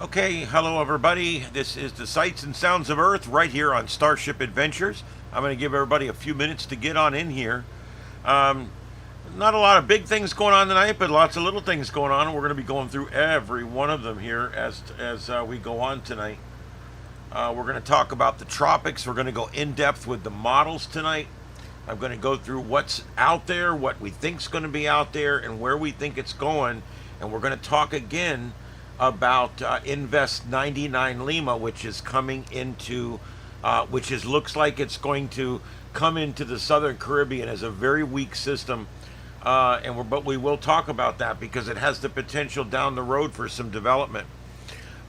Okay, hello everybody. This is the Sights and Sounds of Earth right here on Starship Adventures. I'm going to give everybody a few minutes to get on in here. Um, Not a lot of big things going on tonight, but lots of little things going on, and we're going to be going through every one of them here as we go on tonight. We're going to talk about the tropics. We're going to go in depth with the models tonight. I'm going to go through what's out there, what we think's going to be out there, and where we think it's going. And we're going to talk again about Invest 99 Lima, which is coming into, looks like it's going to come into the Southern Caribbean as a very weak system, but we will talk about that because it has the potential down the road for some development.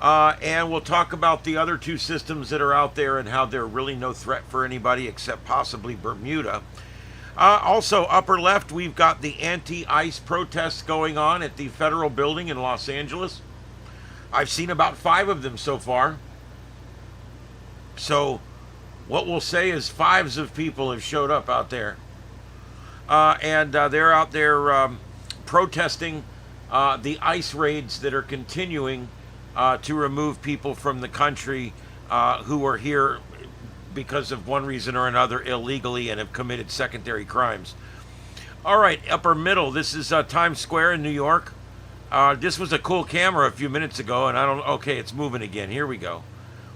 And we'll talk about the other two systems that are out there and how they're really no threat for anybody except possibly Bermuda. Also, upper left, we've got the anti-ice protests going on at the Federal Building in Los Angeles. I've seen about 5 of them so far. So what we'll say is 5s of people have showed up out there. And they're out there protesting the ice raids that are continuing to remove people from the country who are here because of one reason or another illegally and have committed secondary crimes. All right, upper middle, this is Times Square in New York. This was a cool camera a few minutes ago, and okay, it's moving again. Here we go.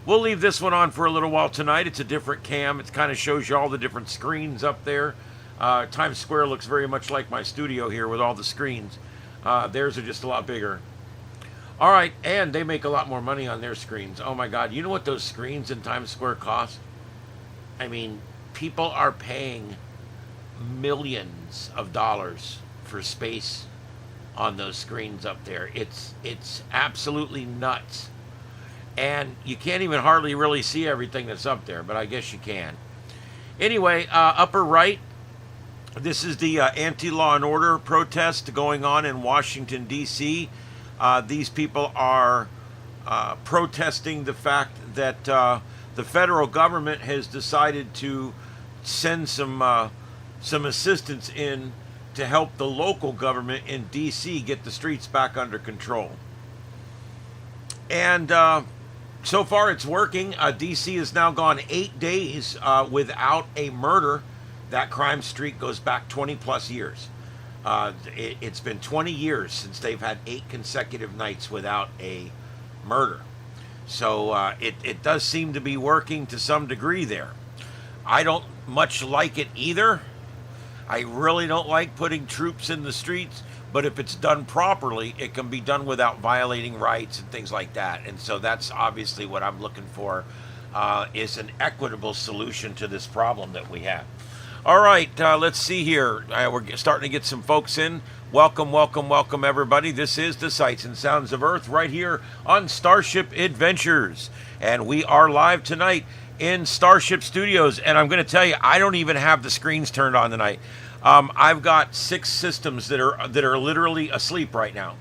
We'll leave this one on for a little while tonight. It's a different cam. It kind of shows you all the different screens up there. Times Square looks very much like my studio here with all the screens. Theirs are just a lot bigger. All right, and they make a lot more money on their screens. Oh my God, you know what those screens in Times Square cost? I mean, people are paying millions of dollars for space on those screens up there. It's absolutely nuts. And you can't even hardly really see everything that's up there, but I guess you can. Anyway, upper right, this is the anti-law and order protest going on in Washington, D.C. These people are protesting the fact that the federal government has decided to send some assistance in to help the local government in D.C. get the streets back under control. And so far it's working. D.C. has now gone 8 days without a murder. That crime streak goes back 20 plus years. It's been 20 years since they've had 8 consecutive nights without a murder. So it does seem to be working to some degree there. I don't much like it either. I really don't like putting troops in the streets, but if it's done properly, it can be done without violating rights and things like that. And so that's obviously what I'm looking for, is an equitable solution to this problem that we have. All right, let's see here. We're starting to get some folks in. Welcome, welcome, welcome, everybody. This is the Sights and Sounds of Earth right here on Starship Adventures. And we are live tonight in Starship Studios. And I'm going to tell you, I don't even have the screens turned on tonight. I've got 6 systems that are literally asleep right now.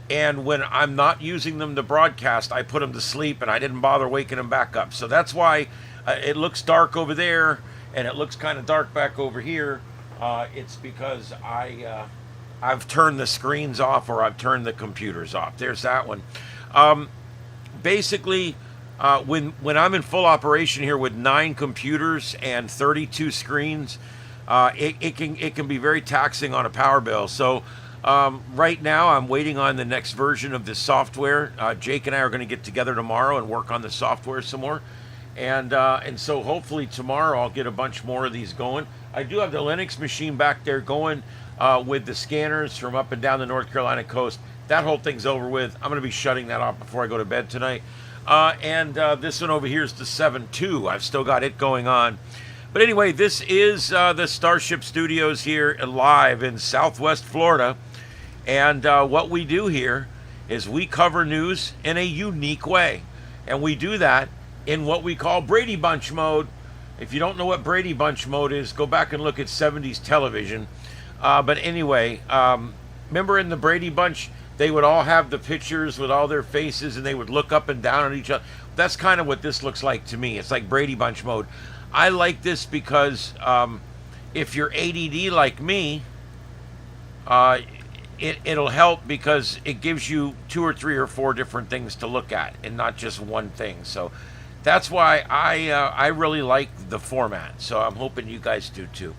And when I'm not using them to broadcast, I put them to sleep, and I didn't bother waking them back up. So that's why it looks dark over there, and it looks kind of dark back over here. It's because I've turned the screens off, or I've turned the computers off. There's that one. Basically, when I'm in full operation here with 9 computers and 32 screens, it can be very taxing on a power bill. So right now I'm waiting on the next version of this software. Jake and I are going to get together tomorrow and work on the software some more. And so hopefully tomorrow I'll get a bunch more of these going. I do have the Linux machine back there going with the scanners from up and down the North Carolina coast. That whole thing's over with. I'm going to be shutting that off before I go to bed tonight. And this one over here is the 7.2. I've still got it going on. But anyway, this is the Starship Studios here live in Southwest Florida. And what we do here is we cover news in a unique way. And we do that in what we call Brady Bunch mode. If you don't know what Brady Bunch mode is, go back and look at 70s television. But anyway, remember in the Brady Bunch, they would all have the pictures with all their faces and they would look up and down at each other. That's kind of what this looks like to me. It's like Brady Bunch mode. I like this because if you're ADD like me, it'll help because it gives you 2 or 3 or 4 different things to look at and not just one thing. So that's why I really like the format. So I'm hoping you guys do too.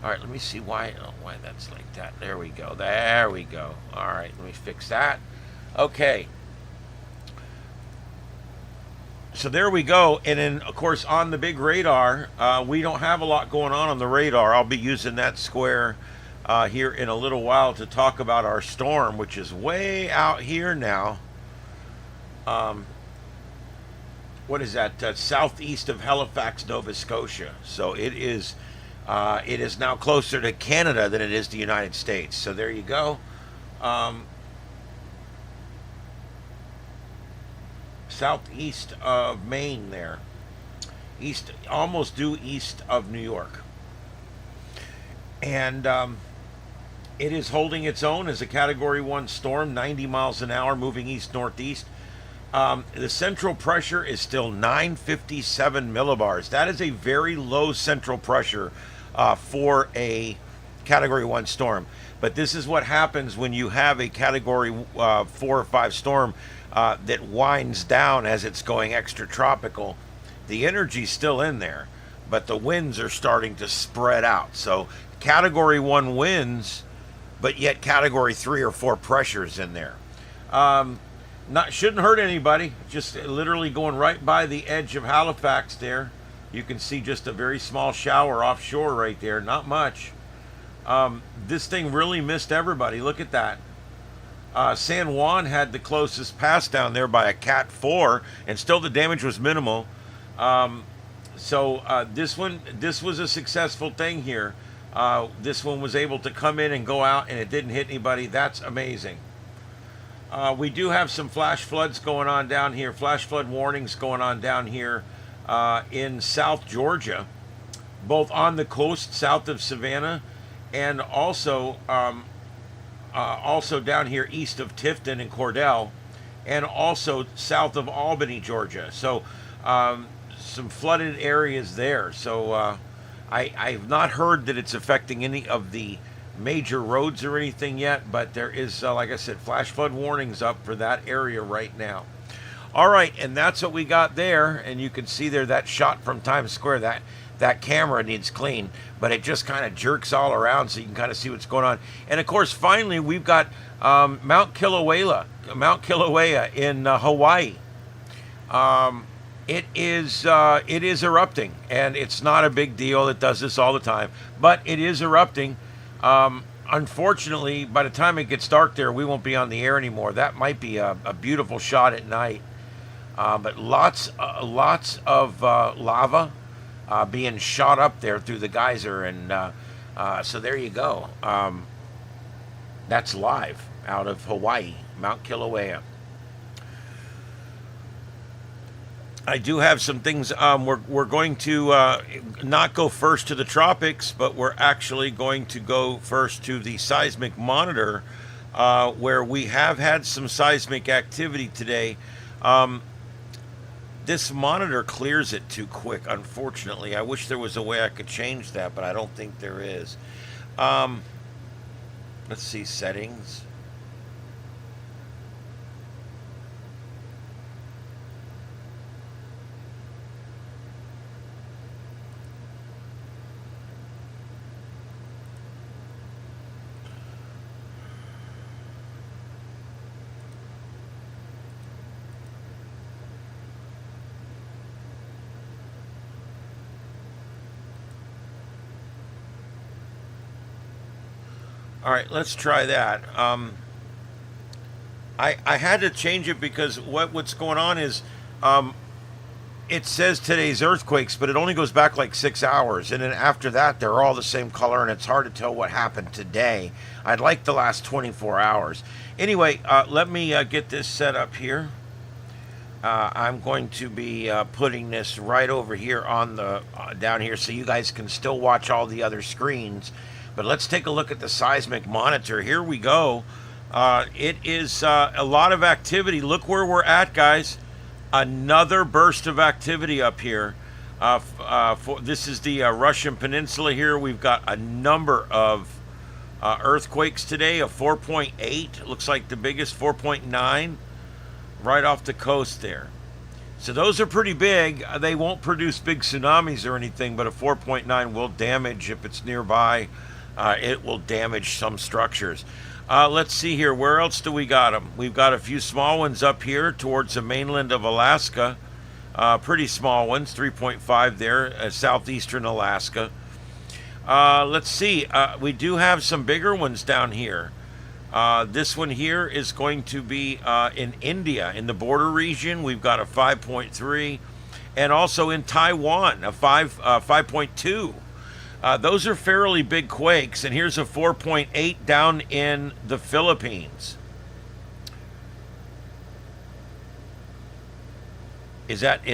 All right, let me see why that's like that. There we go. There we go. All right, let me fix that. Okay. So there we go. And then, of course, on the big radar, we don't have a lot going on the radar. I'll be using that square here in a little while to talk about our storm, which is way out here now. What is that? Southeast of Halifax, Nova Scotia. So it is now closer to Canada than it is the United States. So there you go. Southeast of Maine there. Almost due east of New York. And it is holding its own as a Category 1 storm, 90 miles an hour, moving east-northeast. The central pressure is still 957 millibars. That is a very low central pressure for a Category 1 storm. But this is what happens when you have a Category 4 or 5 storm that winds down as it's going extratropical. The energy's still in there, but the winds are starting to spread out. So Category 1 winds, but yet Category 3 or 4 pressures in there. Shouldn't hurt anybody. Just literally going right by the edge of Halifax there. You can see just a very small shower offshore right there. Not much. This thing really missed everybody. Look at that. San Juan had the closest pass down there by a Cat 4, and still the damage was minimal. This was a successful thing here. This one was able to come in and go out, and it didn't hit anybody. That's amazing. We do have some flash floods going on down here, flash flood warnings going on down here in South Georgia, both on the coast south of Savannah and also down here east of Tifton and Cordell, and also south of Albany, Georgia. So some flooded areas there. So I've not heard that it's affecting any of the major roads or anything yet, but there is, like I said, flash flood warnings up for that area right now. All right, and that's what we got there, and you can see there that shot from Times Square. That camera needs clean, but it just kind of jerks all around so you can kind of see what's going on. And of course, finally, we've got Mount Kilauea in Hawaii. It is erupting, and it's not a big deal. It does this all the time, but it is erupting. Unfortunately, by the time it gets dark there, we won't be on the air anymore. That might be a beautiful shot at night, but lots of lava being shot up there through the geyser, and so there you go. That's live out of Hawaii, Mount Kilauea. I do have some things. We're going to not go first to the tropics, but we're actually going to go first to the seismic monitor, where we have had some seismic activity today. This monitor clears it too quick, unfortunately. I wish there was a way I could change that, but I don't think there is. Let's see, settings. All right, let's try that. I had to change it because what's going on is it says today's earthquakes, but it only goes back like 6 hours. And then after that, they're all the same color, and it's hard to tell what happened today. I'd like the last 24 hours. Anyway, let me get this set up here. I'm going to be putting this right over here on the down here so you guys can still watch all the other screens. But let's take a look at the seismic monitor. Here we go. It is a lot of activity. Look where we're at, guys. Another burst of activity up here. This is the Russian Peninsula here. We've got a number of Earthquakes today, a 4.8. Looks like the biggest 4.9 right off the coast there. So those are pretty big. They won't produce big tsunamis or anything, but a 4.9 will damage if it's nearby. It will damage some structures. Let's see here. Where else do we got them? We've got a few small ones up here towards the mainland of Alaska. Pretty small ones, 3.5 there, southeastern Alaska. Let's see. We do have some bigger ones down here. This one here is going to be in India, in the border region. We've got a 5.3, and also in Taiwan, a 5.2. Those are fairly big quakes, and here's a 4.8 down in the Philippines. Is that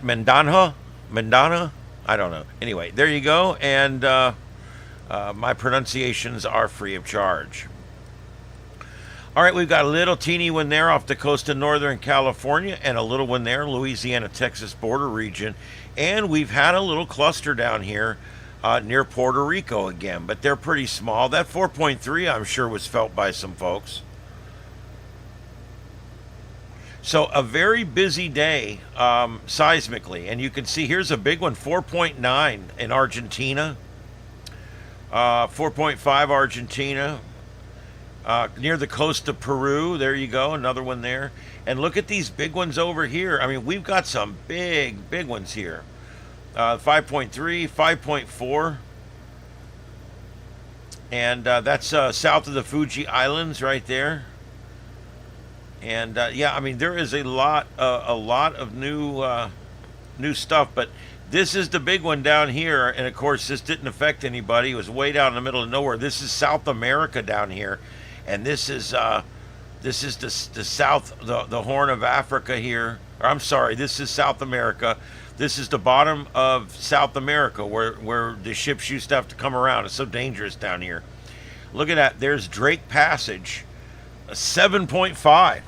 Mindanao? Mindanao? I don't know. Anyway, there you go, and my pronunciations are free of charge. All right, we've got a little teeny one there off the coast of Northern California, and a little one there, Louisiana-Texas border region, and we've had a little cluster down here near Puerto Rico again, but they're pretty small. That 4.3, I'm sure, was felt by some folks. So a very busy day seismically, and you can see here's a big one, 4.9 in Argentina, 4.5 Argentina, near the coast of Peru. There you go, another one there. And look at these big ones over here. I mean, we've got some big ones here. 5.3, 5.4, and that's south of the Fuji Islands right there. And yeah, I mean, there is a lot of new stuff, but this is the big one down here. And of course, this didn't affect anybody. It was way down in the middle of nowhere. This is South America down here, and this is the south, the Horn of Africa here. Or I'm sorry, this is South America. This is the bottom of South America where the ships used to have to come around. It's so dangerous down here. Look at that. There's Drake Passage, a 7.5.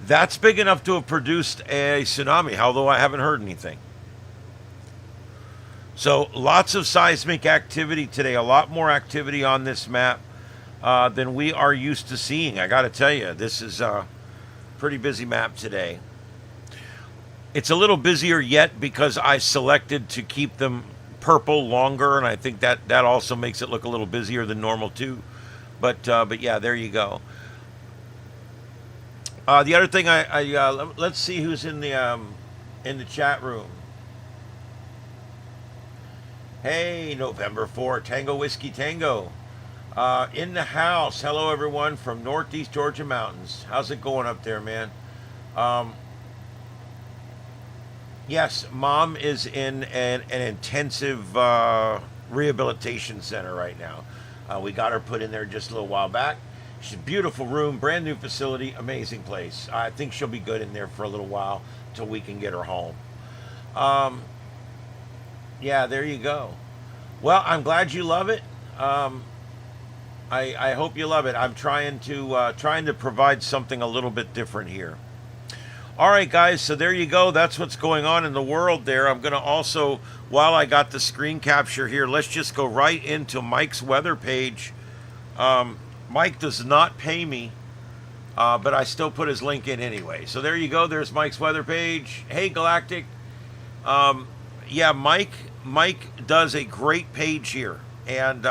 That's big enough to have produced a tsunami, although I haven't heard anything. So lots of seismic activity today, a lot more activity on this map than we are used to seeing. I got to tell you, this is a pretty busy map today. It's a little busier yet because I selected to keep them purple longer, and I think that also makes it look a little busier than normal too. But yeah, there you go. The other thing, let's see who's in the chat room. Hey, November 4, Tango Whiskey Tango. In the house. Hello, everyone from Northeast Georgia mountains. How's it going up there, man? Yes, Mom is in an intensive rehabilitation center right now. We got her put in there just a little while back. She's a beautiful room, brand new facility, amazing place. I think she'll be good in there for a little while till we can get her home. Yeah, there you go. Well, I'm glad you love it. I hope you love it. I'm trying to provide something a little bit different here. All right, guys, so there you go. That's what's going on in the world there. I'm going to also, while I got the screen capture here, let's just go right into Mike's weather page. Mike does not pay me, but I still put his link in anyway. So there you go. There's Mike's weather page. Hey, Galactic. Yeah, Mike does a great page here, and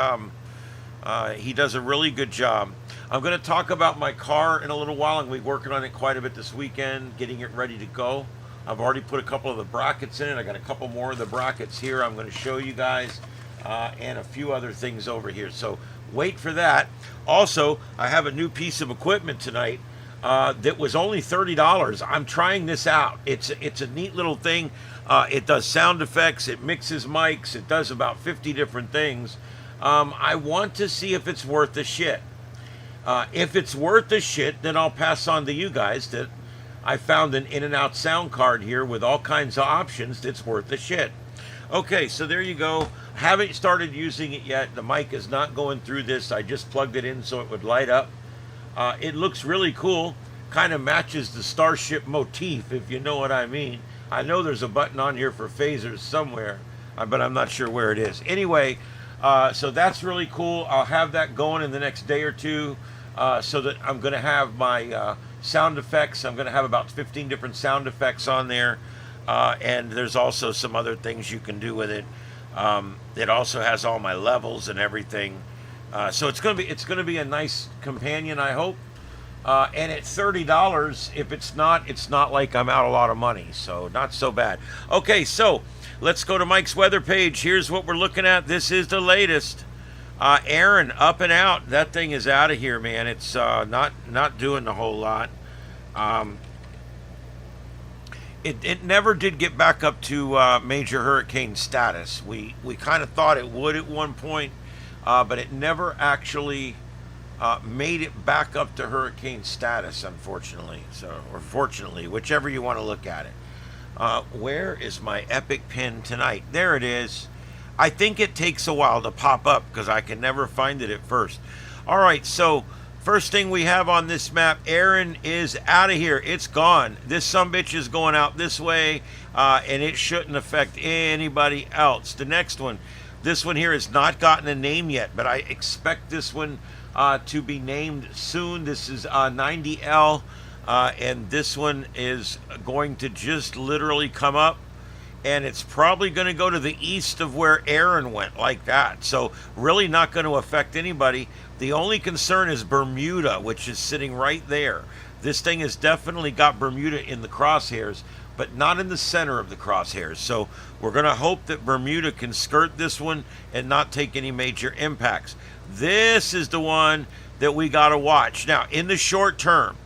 he does a really good job. I'm going to talk about my car in a little while. I'm going to be working on it quite a bit this weekend, getting it ready to go. I've already put a couple of the brackets in it. I got a couple more of the brackets here I'm going to show you guys, and a few other things over here. So wait for that. Also, I have a new piece of equipment tonight that was only $30. I'm trying this out. It's a neat little thing. It does sound effects. It mixes mics. It does about 50 different things. I want to see if it's worth the shit. If it's worth the shit, then I'll pass on to you guys that I found an in-and-out sound card here with all kinds of options that's worth the shit. Okay, so there you go. Haven't started using it yet. The mic is not going through this. I just plugged it in so it would light up. It looks really cool. Kind of matches the Starship motif, if you know what I mean. I know there's a button on here for phasers somewhere, but I'm not sure where it is. Anyway, So that's really cool. I'll have that going in the next day or two, so that I'm going to have my sound effects. I'm going to have about 15 different sound effects on there, and there's also some other things you can do with it. It also has all my levels and everything. So it's going to be a nice companion, I hope. And at $30, if it's not like I'm out a lot of money, so not so bad. Okay, so let's go to Mike's weather page. Here's what we're looking at. This is the latest. Erin up and out. That thing is out of here, man. It's not doing a whole lot. It never did get back up to major hurricane status. We kind of thought it would at one point, but it never actually made it back up to hurricane status, unfortunately. So, or fortunately, whichever you want to look at it. Where is my epic pin tonight? There it is. I think it takes a while to pop up because I can never find it at first. All right, so first thing we have on this map, Erin is out of here. It's gone. This sumbitch is going out this way, and it shouldn't affect anybody else. The next one, this one here has not gotten a name yet, but I expect this one to be named soon. This is 90L, and this one is going to just literally come up, and it's probably going to go to the east of where Erin went, like that. So really not going to affect anybody. The only concern is Bermuda, which is sitting right there. This thing has definitely got Bermuda in the crosshairs, but not in the center of the crosshairs. So we're going to hope that Bermuda can skirt this one and not take any major impacts. This is the one that we got to watch. Now, in the short term,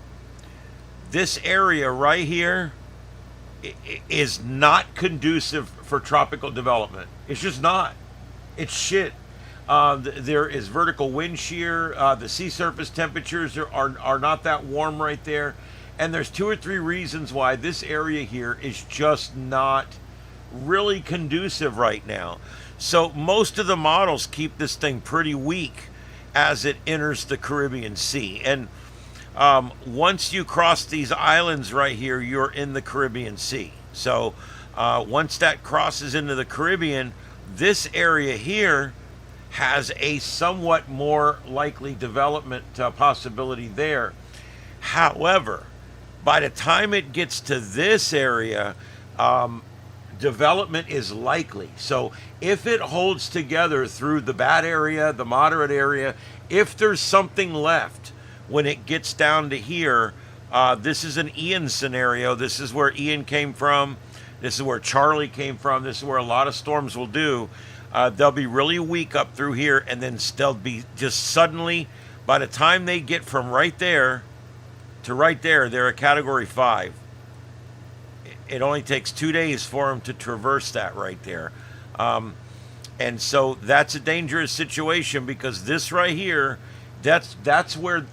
this area right here is not conducive for tropical development. It's just not. It's shit. There is vertical wind shear. The sea surface temperatures are not that warm right there. And there's 2 or 3 reasons why this area here is just not really conducive right now. So most of the models keep this thing pretty weak as it enters the Caribbean Sea. And once you cross these islands right here, you're in the Caribbean Sea. So once that crosses into the Caribbean, this area here has a somewhat more likely development possibility there. However, by the time it gets to this area, development is likely. So if it holds together through the bad area, the moderate area, if there's something left when it gets down to here, this is an Ian scenario. This is where Ian came from. This is where Charlie came from. This is where a lot of storms will do. They'll be really weak up through here, and then they'll be just suddenly, by the time they get from right there to right there, they're a category 5. It only takes 2 days for them to traverse that right there. And so that's a dangerous situation, because this right here, that's where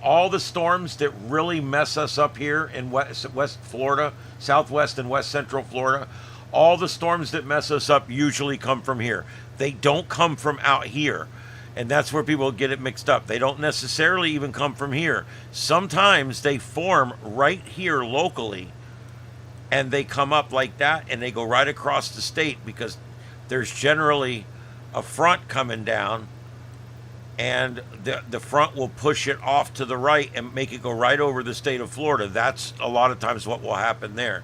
all the storms that really mess us up here in West Florida, Southwest and West Central Florida, all the storms that mess us up usually come from here. They don't come from out here. And that's where people get it mixed up. They don't necessarily even come from here. Sometimes they form right here locally, and they come up like that, and they go right across the state, because there's generally a front coming down, and the front will push it off to the right and make it go right over the state of Florida. That's a lot of times what will happen there.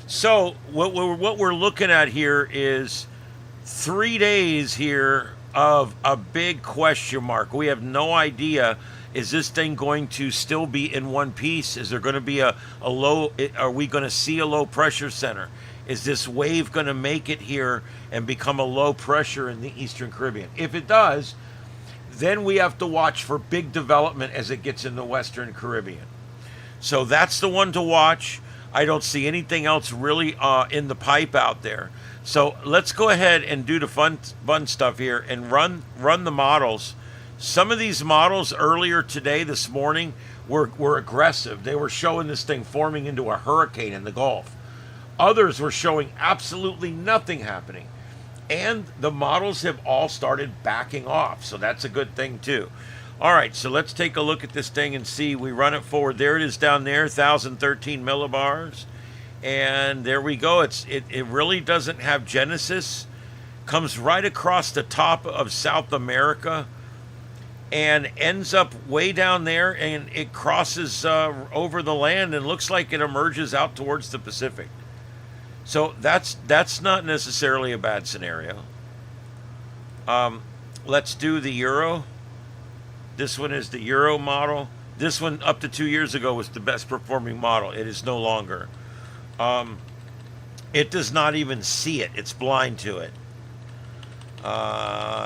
So what we're looking at here is 3 days here of a big question mark. We have no idea. Is this thing going to still be in one piece? Is there going to be a low? Are we going to see a low pressure center? Is this wave going to make it here and become a low pressure in the Eastern Caribbean? If it does, then we have to watch for big development as it gets in the Western Caribbean. So that's the one to watch. I don't see anything else really in the pipe out there. So let's go ahead and do the fun stuff here and run the models. Some of these models earlier today, this morning, were aggressive. They were showing this thing forming into a hurricane in the Gulf. Others were showing absolutely nothing happening. And the models have all started backing off. So that's a good thing too. All right, so let's take a look at this thing and see. We run it forward. There it is down there, 1,013 millibars. And there we go. It really doesn't have genesis. comes right across the top of South America and ends up way down there, and it crosses over the land and looks like it emerges out towards the Pacific. So that's not necessarily a bad scenario. Let's do the Euro. This one is the Euro model. This one up to 2 years ago was the best performing model. It is no longer. It does not even see it. It's blind to it.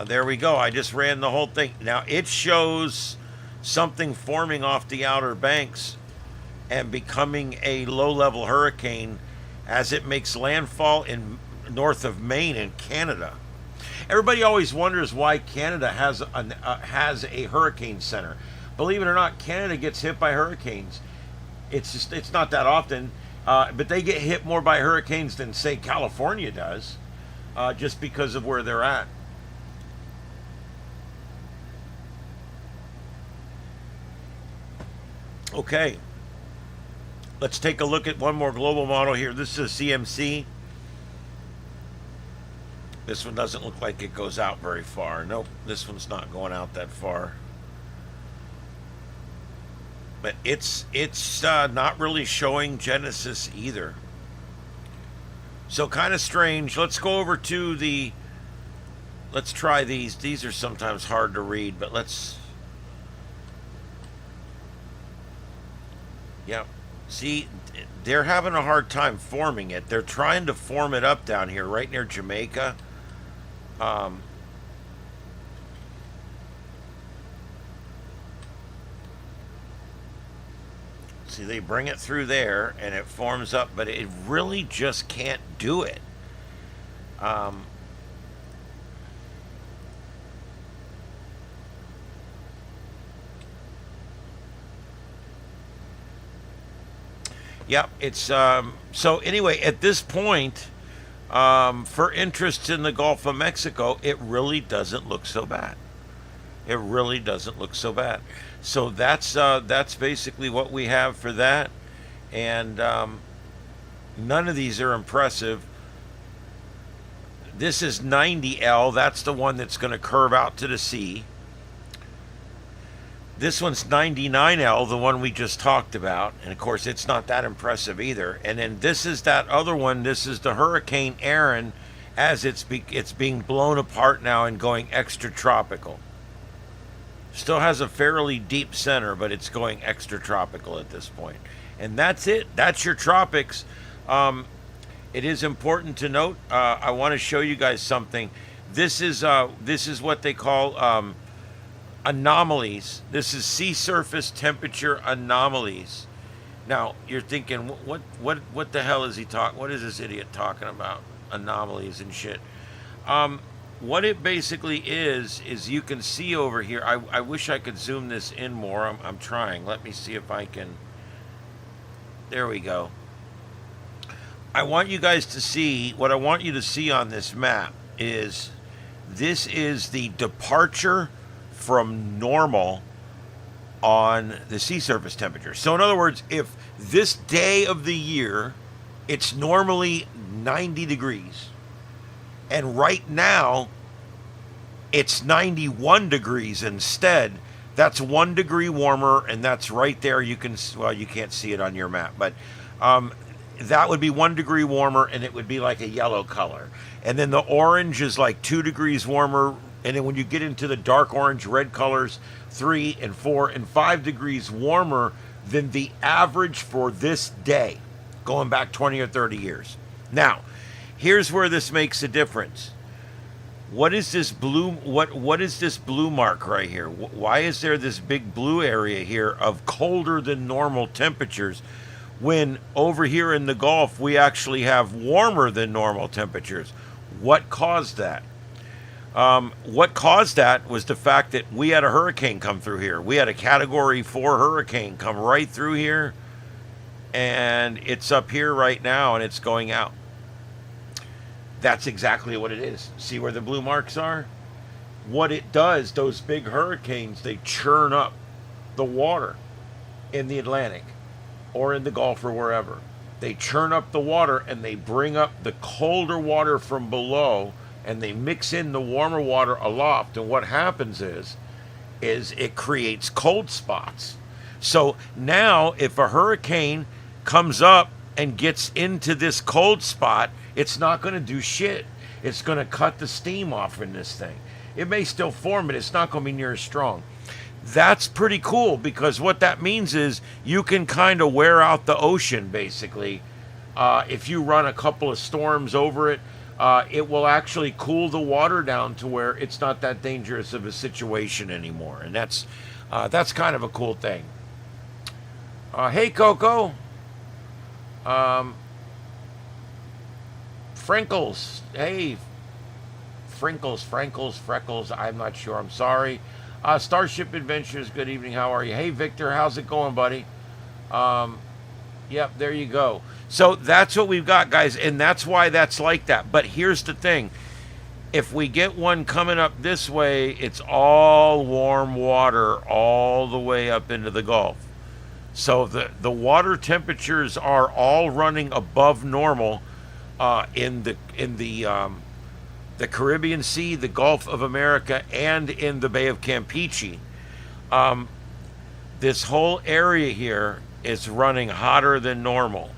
There we go. I just ran the whole thing. Now it shows something forming off the outer banks and becoming a low-level hurricane as it makes landfall in north of Maine in Canada. Everybody always wonders why Canada has a hurricane center. Believe it or not, Canada gets hit by hurricanes. It's not that often, but they get hit more by hurricanes than, say, California does, just because of where they're at. Okay, let's take a look at one more global model here. This is a CMC. This one doesn't look like it goes out very far. Nope, this one's not going out that far. But it's not really showing Genesis either. So kind of strange. Let's go over to the... Let's try these. These are sometimes hard to read, but let's... Yeah. See, they're having a hard time forming it. They're trying to form it up down here, right near Jamaica. See, they bring it through there and it forms up, but it really just can't do it. Yep, it's so anyway, at this point, for interest in the Gulf of Mexico, it really doesn't look so bad. It really doesn't look so bad. So that's basically what we have for that, and none of these are impressive. This is 90L. That's the one that's going to curve out to the sea. This one's 99L, the one we just talked about, and of course it's not that impressive either. And then this is that other one. This is the Hurricane Erin, as it's being blown apart now and going extratropical. Still has a fairly deep center, but it's going extratropical at this point. And that's it. That's your tropics. It is important to note. I want to show you guys something. This is what they call anomalies. This is sea surface temperature anomalies. Now you're thinking, what the hell is he talking? What is this idiot talking about? Anomalies and shit. What it basically is you can see over here. I wish I could zoom this in more. I'm trying. Let me see if I can. There we go. I want you guys to see, what I want you to see on this map is, this is the departure from normal on the sea surface temperature. So in other words, if this day of the year, it's normally 90 degrees, and right now it's 91 degrees instead, that's 1 degree warmer, and that's right there. You can, well, you can't see it on your map, but that would be 1 degree warmer, and it would be like a yellow color. And then the orange is like 2 degrees warmer. And then when you get into the dark orange, red colors, 3 and 4 and 5 degrees warmer than the average for this day, going back 20 or 30 years. Now, here's where this makes a difference. What is this blue? What is this blue mark right here? Why is there this big blue area here of colder than normal temperatures, when over here in the Gulf we actually have warmer than normal temperatures? What caused that? What caused that was the fact that we had a hurricane come through here. We had a Category 4 hurricane come right through here, and it's up here right now, and it's going out. That's exactly what it is. See where the blue marks are? What it does, those big hurricanes, they churn up the water in the Atlantic or in the Gulf or wherever. They churn up the water, and they bring up the colder water from below and they mix in the warmer water aloft, and what happens is it creates cold spots. So now if a hurricane comes up and gets into this cold spot, it's not going to do shit. It's going to cut the steam off in this thing. It may still form, but it's not going to be near as strong. That's pretty cool, because what that means is you can kind of wear out the ocean, basically. If you run a couple of storms over it, it will actually cool the water down to where it's not that dangerous of a situation anymore. And that's kind of a cool thing. Hey, Coco. Frinkles. Hey, Freckles. I'm not sure. I'm sorry. Starship Adventures. Good evening. How are you? Hey, Victor. How's it going, buddy? Yep, there you go. So that's what we've got, guys, and that's why that's like that. But here's the thing. If we get one coming up this way, it's all warm water all the way up into the Gulf. So the water temperatures are all running above normal in the Caribbean Sea, the Gulf of America, and in the Bay of Campeche. This whole area here is running hotter than normal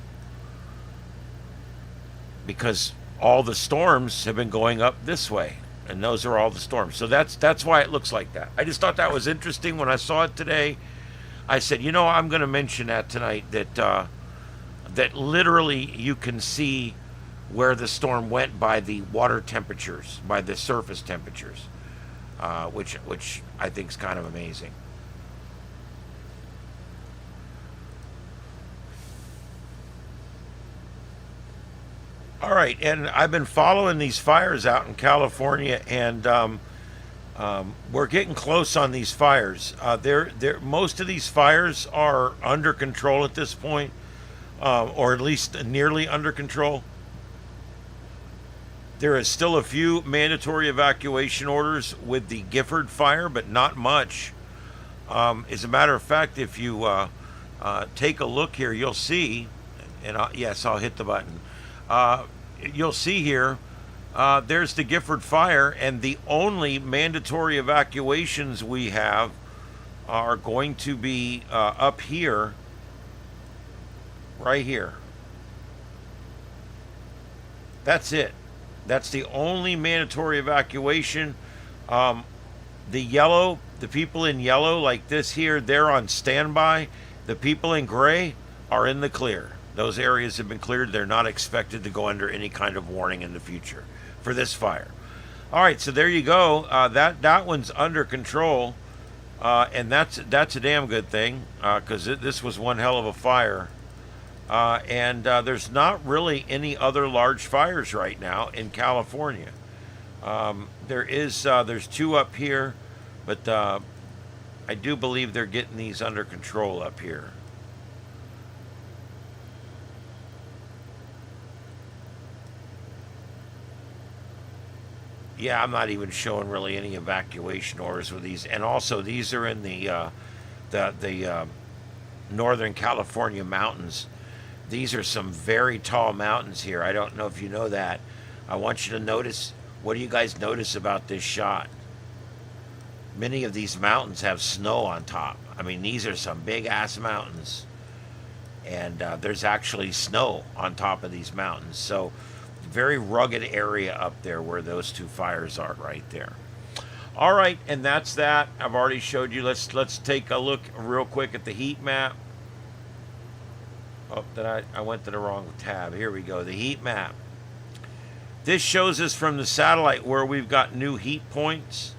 because all the storms have been going up this way, and those are all the storms. So that's why it looks like that. I just thought that was interesting when I saw it today. I said, you know, I'm going to mention that tonight, that literally you can see where the storm went by the water temperatures, by the surface temperatures, which I think is kind of amazing. All right, and I've been following these fires out in California, and we're getting close on these fires. Most of these fires are under control at this point, or at least nearly under control. There is still a few mandatory evacuation orders with the Gifford fire, but not much. As a matter of fact, if you take a look here, you'll see, and yes, I'll hit the button. You'll see here, there's the Gifford fire, and the only mandatory evacuations we have are going to be up here, right here. That's it. That's the only mandatory evacuation. The people in yellow, like this here, they're on standby. The people in gray are in the clear. Those areas have been cleared. They're not expected to go under any kind of warning in the future for this fire. All right, so there you go. That one's under control, and that's a damn good thing, because this was one hell of a fire. And there's not really any other large fires right now in California. There's two up here, but I do believe they're getting these under control up here. Yeah, I'm not even showing really any evacuation orders with these, and also these are in the Northern California mountains. These are some very tall mountains here. I don't know if you know that. I want you to notice, what do you guys notice about this shot? Many of these mountains have snow on top. I mean, these are some big ass mountains, and there's actually snow on top of these mountains. So very rugged area up there where those two fires are right there. All right, and that's that. I've already showed you. Let's take a look real quick at the heat map. Oh, I went to the wrong tab. Here we go, the heat map. This shows us from the satellite where we've got new heat points.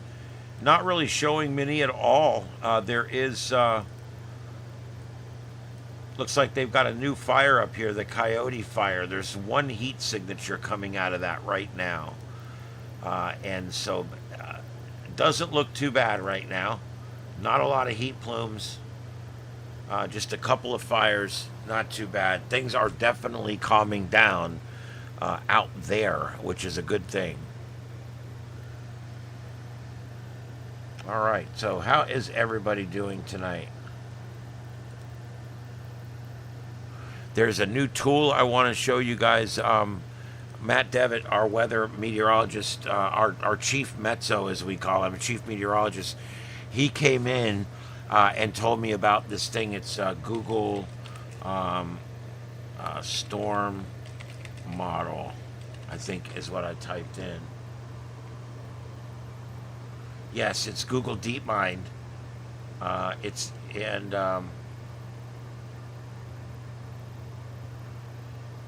Not really showing many at all. There is, looks like they've got a new fire up here, the Coyote fire. There's one heat signature coming out of that right now. And so it doesn't look too bad right now. Not a lot of heat plumes. Just a couple of fires. Not too bad. Things are definitely calming down out there, which is a good thing. All right, so how is everybody doing tonight? There's a new tool I want to show you guys. Matt Devitt, our weather meteorologist, our chief mezzo, as we call him, chief meteorologist, he came in and told me about this thing. It's Google storm model, I think is what I typed in. Yes, it's Google DeepMind.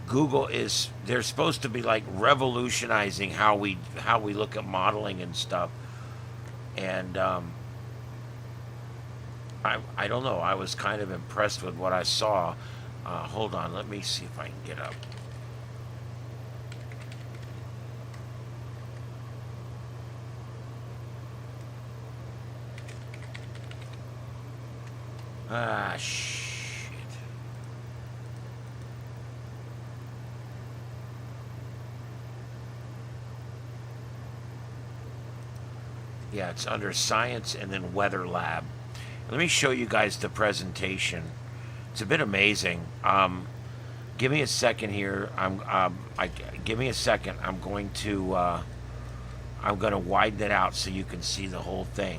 Google is, they're supposed to be like revolutionizing how we look at modeling and stuff. And I don't know, I was kind of impressed with what I saw. Hold on, let me see if I can get up. Shit. Yeah, it's under science and then weather lab. Let me show you guys the presentation. It's a bit amazing. Give me a second here. Give me a second. I'm going to widen it out so you can see the whole thing.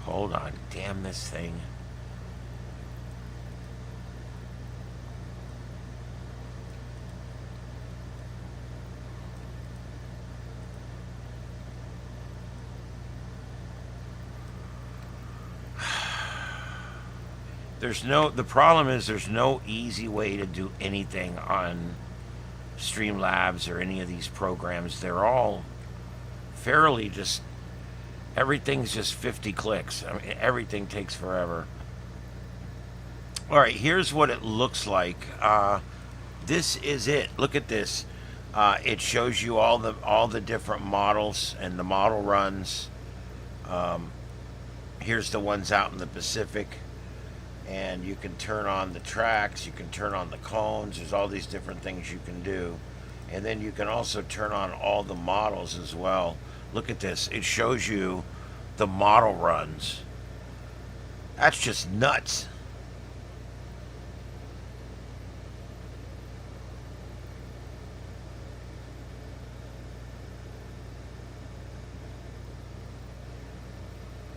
Hold on, damn this thing. The problem is there's no easy way to do anything on Streamlabs or any of these programs. They're all fairly just, everything's just 50 clicks. I mean, everything takes forever. All right, here's what it looks like. This is it. Look at this. It shows you all the different models and the model runs. Here's the ones out in the Pacific. And you can turn on the tracks, you can turn on the cones, there's all these different things you can do. And then you can also turn on all the models as well. Look at this, it shows you the model runs. That's just nuts.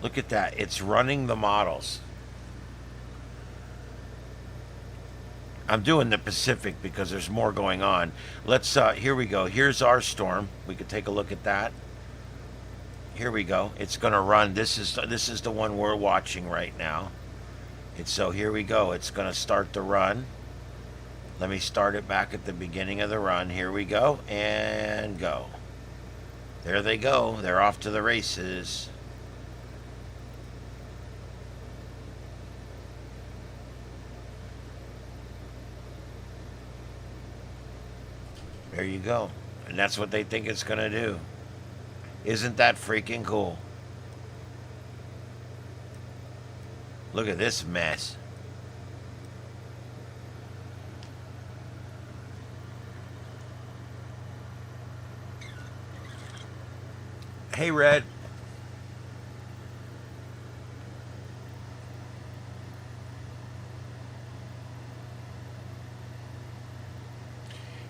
Look at that, it's running the models. I'm doing the Pacific because there's more going on. Let's, here we go. Here's our storm. We could take a look at that. Here we go. It's going to run. This is the one we're watching right now. So here we go. It's going to start the run. Let me start it back at the beginning of the run. Here we go. And go. There they go. They're off to the races. There you go. And that's what they think it's going to do. Isn't that freaking cool? Look at this mess. Hey, Red.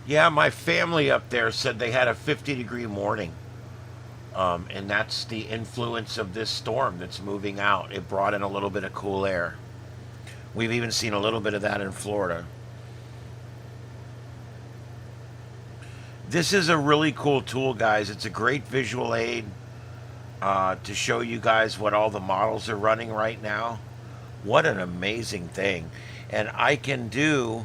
Yeah, my family up there said they had a 50-degree morning. And that's the influence of this storm that's moving out. It brought in a little bit of cool air. We've even seen a little bit of that in Florida. This is a really cool tool, guys. It's a great visual aid to show you guys what all the models are running right now. What an amazing thing. And I can do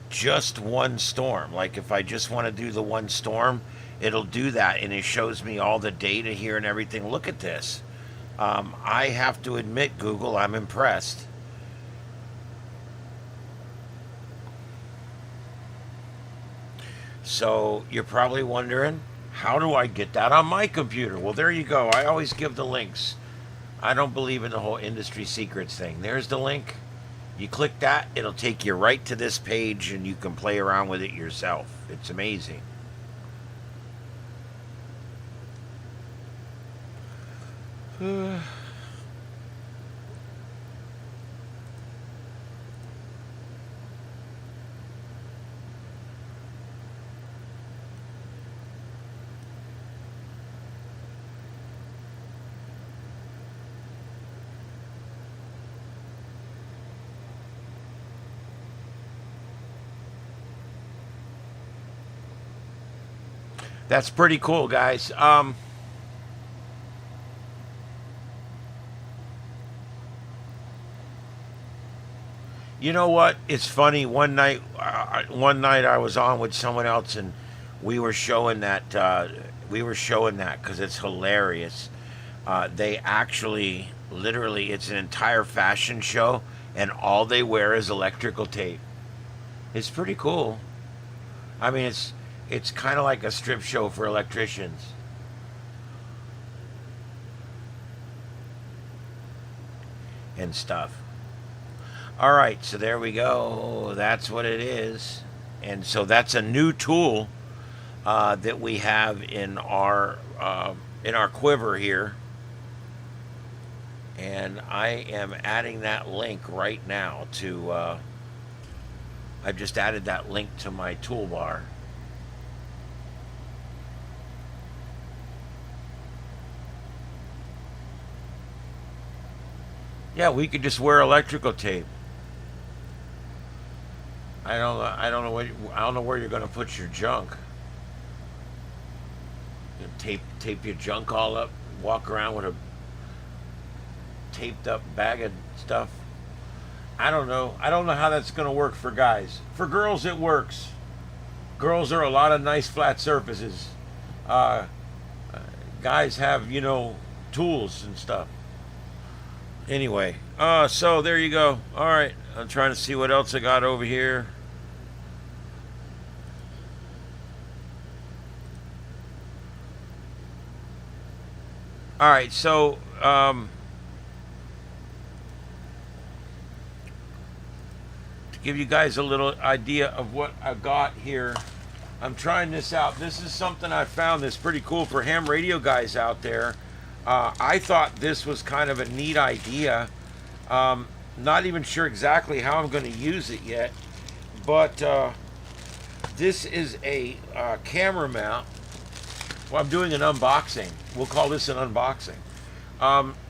just one storm. Like if I just want to do the one storm, it'll do that, and it shows me all the data here and everything. Look at this. I have to admit, Google, I'm impressed. So you're probably wondering, how do I get that on my computer? Well, there you go. I always give the links. I don't believe in the whole industry secrets thing. There's the link. You click that, it'll take you right to this page and you can play around with it yourself. It's amazing. That's pretty cool, guys. You know what? It's funny. One night I was on with someone else, and we were showing that. We were showing that because it's hilarious. They actually, literally, it's an entire fashion show, and all they wear is electrical tape. It's pretty cool. I mean, it's kind of like a strip show for electricians and stuff. All right, so there we go. That's what it is, and so that's a new tool that we have in our quiver here, and I am adding that link right now to. I've just added that link to my toolbar. Yeah, we could just wear electrical tape. I don't know where you're going to put your junk. You know, tape your junk all up. Walk around with a taped up bag of stuff. I don't know. I don't know how that's going to work for guys. For girls, it works. Girls are a lot of nice flat surfaces. Uh, Guys have, tools and stuff. Anyway, so there you go. All right, I'm trying to see what else I got over here. All right, so to give you guys a little idea of what I've got here, I'm trying this out. This is something I found that's pretty cool for ham radio guys out there. I thought this was kind of a neat idea. Not even sure exactly how I'm going to use it yet, but this is a camera mount. Well, I'm doing an unboxing. We'll call this an unboxing.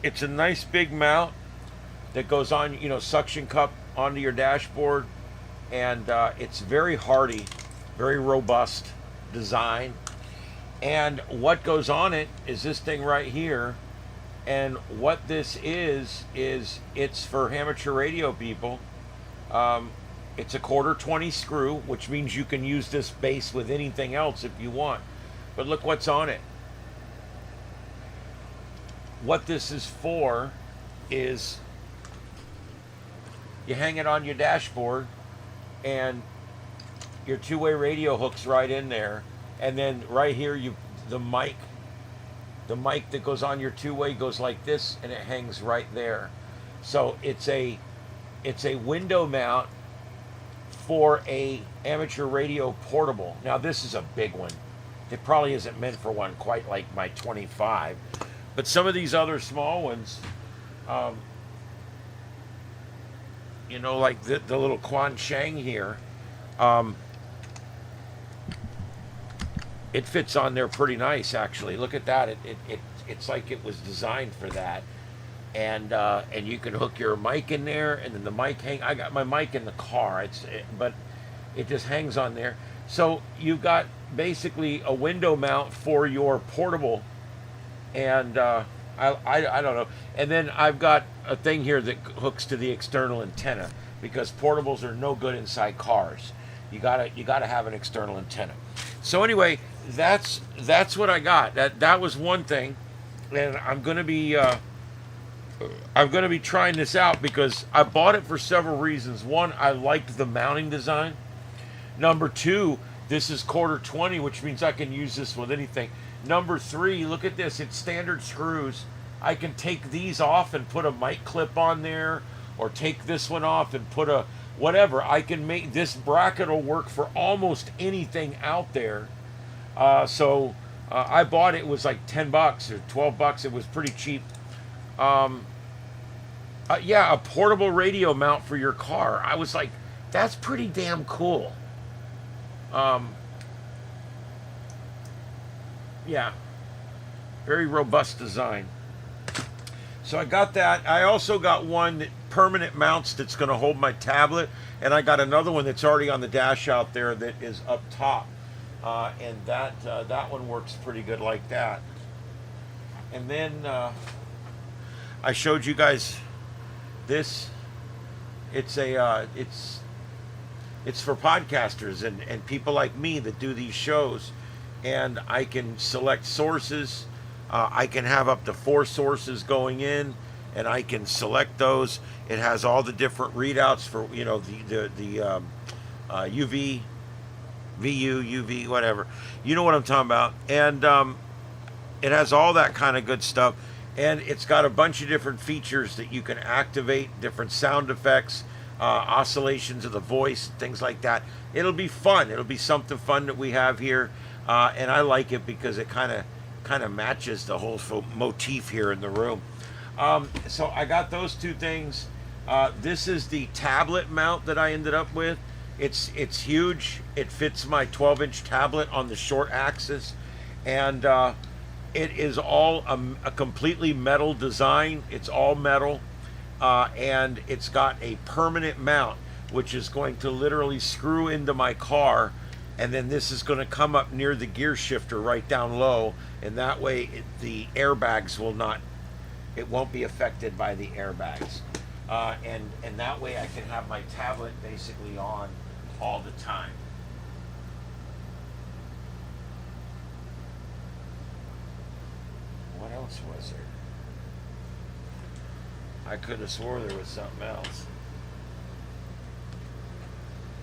It's a nice big mount that goes on, suction cup onto your dashboard, and it's very hardy, very robust design. And what goes on it is this thing right here. And what this is it's for amateur radio people. It's a 1/4 screw, which means you can use this base with anything else if you want. But look what's on it. What this is for is you hang it on your dashboard, and your two-way radio hooks right in there. And then right here, the mic that goes on your two-way goes like this, and it hangs right there. So it's a window mount for a amateur radio portable. Now this is a big one. It probably isn't meant for one quite like my 25, but some of these other small ones, like the little Quan Shang here, it fits on there pretty nice, actually. Look at that. It's like it was designed for that. And you can hook your mic in there, and then the mic I got my mic in the car. But it just hangs on there. So you've got basically a window mount for your portable, and I don't know. And then I've got a thing here that hooks to the external antenna, because portables are no good inside cars. You gotta have an external antenna. So anyway, that's what I got. That was one thing, and I'm gonna be trying this out because I bought it for several reasons. One, I liked the mounting design. Number two, this is 1/4, which means I can use this with anything. Number three, look at this. It's standard screws. I can take these off and put a mic clip on there, or take this one off and put a whatever. I can make this bracket will work for almost anything out there. I bought it. It was like $10 or $12. It was pretty cheap. Yeah, a portable radio mount for your car. I was like, that's pretty damn cool. Yeah, very robust design. So I got that. I also got one that permanent mounts that's going to hold my tablet, and I got another one that's already on the dash out there that is up top, and that one works pretty good like that. And then I showed you guys this. It's a it's for podcasters and people like me that do these shows, and I can select sources. I can have up to 4 sources going in, and I can select those. It has all the different readouts for, you know, the UV, VU, UV, whatever. You know what I'm talking about. And it has all that kind of good stuff. And it's got a bunch of different features that you can activate, different sound effects, oscillations of the voice, things like that. It'll be fun. It'll be something fun that we have here. And I like it because it kind of matches the whole motif here in the room. So I got those 2 things. This is the tablet mount that I ended up with. It's huge. It fits my 12-inch tablet on the short axis, and it is all a completely metal design. It's all metal, and it's got a permanent mount, which is going to literally screw into my car. And then this is going to come up near the gear shifter right down low, and that way the airbags it won't be affected by the airbags. And that way I can have my tablet basically on all the time. What else was there? I could have swore there was something else.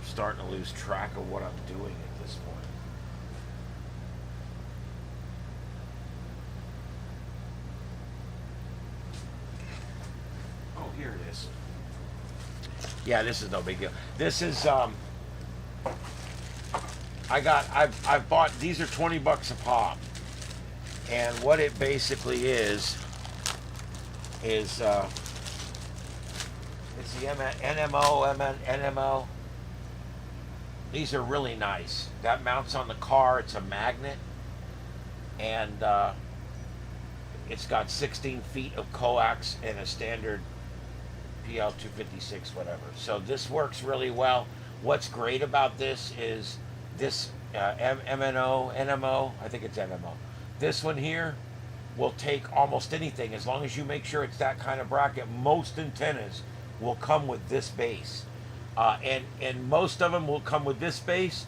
Starting to lose track of what I'm doing at this point. Oh, here it is. Yeah, this is no big deal. This is I've bought, these are $20 a pop, and what it basically is it's the NMO. These are really nice. That mounts on the car. It's a magnet, and it's got 16 feet of coax and a standard PL256, whatever. So this works really well. What's great about this is this NMO, I think it's NMO. This one here will take almost anything, as long as you make sure it's that kind of bracket. Most antennas will come with this base. And most of them will come with this base,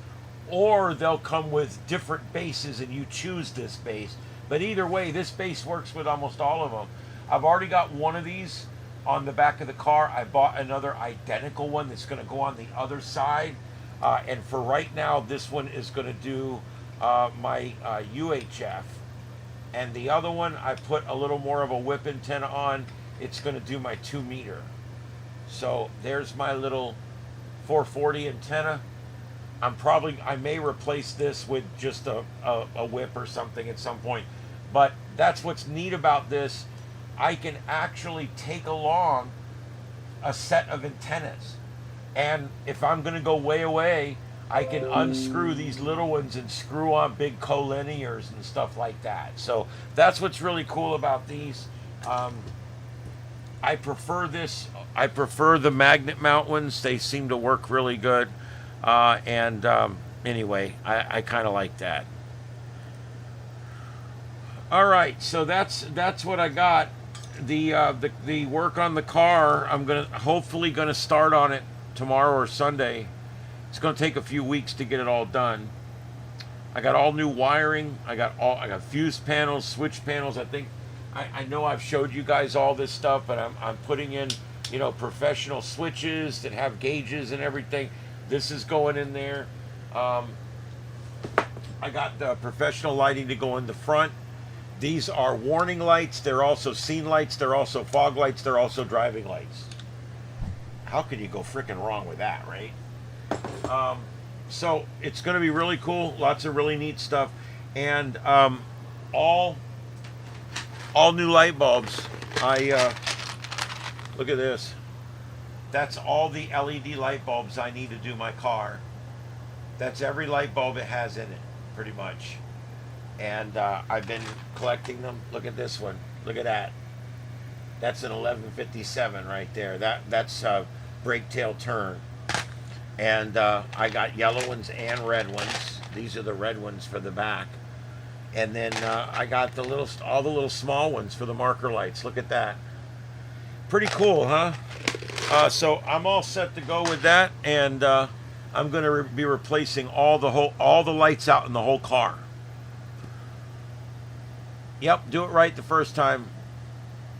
or they'll come with different bases and you choose this base. But either way, this base works with almost all of them. I've already got one of these on the back of the car. I bought another identical one that's going to go on the other side. And for right now, this one is going to do my UHF. And the other one, I put a little more of a whip antenna on. It's going to do my 2 meter. So there's my little 440 antenna. I may replace this with just a whip or something at some point. But that's what's neat about this. I can actually take along a set of antennas. And if I'm going to go way away, I can unscrew these little ones and screw on big collinears and stuff like that. So that's what's really cool about these. I prefer this. I prefer the magnet mount ones. They seem to work really good. Anyway, I kind of like that. All right, so that's what I got. The work on the car, I'm hopefully gonna start on it tomorrow or Sunday. It's gonna take a few weeks to get it all done. I got all new wiring. I got fuse panels, switch panels. I know I've showed you guys all this stuff, but I'm putting in, professional switches that have gauges and everything. This is going in there. I got the professional lighting to go in the front. These are warning lights. They're also scene lights. They're also fog lights. They're also driving lights. how could you go freaking wrong with that, right? So it's going to be really cool. Lots of really neat stuff, and all new light bulbs. I look at this. That's all the LED light bulbs I need to do my car. That's every light bulb it has in it, pretty much. And I've been collecting them. Look at this one. Look at that. That's an 1157 right there. That's brake tail turn. And I got yellow ones and red ones. These are the red ones for the back. And then I got all the little small ones for the marker lights. Look at that. Pretty cool, huh? So I'm all set to go with that, and I'm going to be replacing all the lights out in the whole car. Yep, do it right the first time.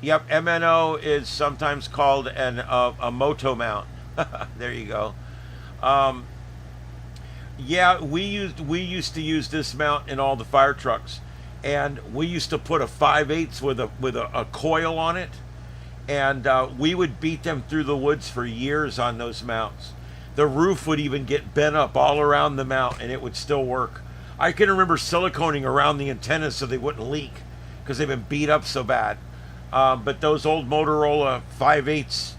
Yep, MNO is sometimes called a moto mount. There you go. Yeah, we used to use this mount in all the fire trucks, and we used to put a 5/8 with a coil on it, and we would beat them through the woods for years on those mounts. The roof would even get bent up all around the mount, and it would still work. I can remember siliconing around the antennas so they wouldn't leak because they've been beat up so bad. But those old Motorola 5/8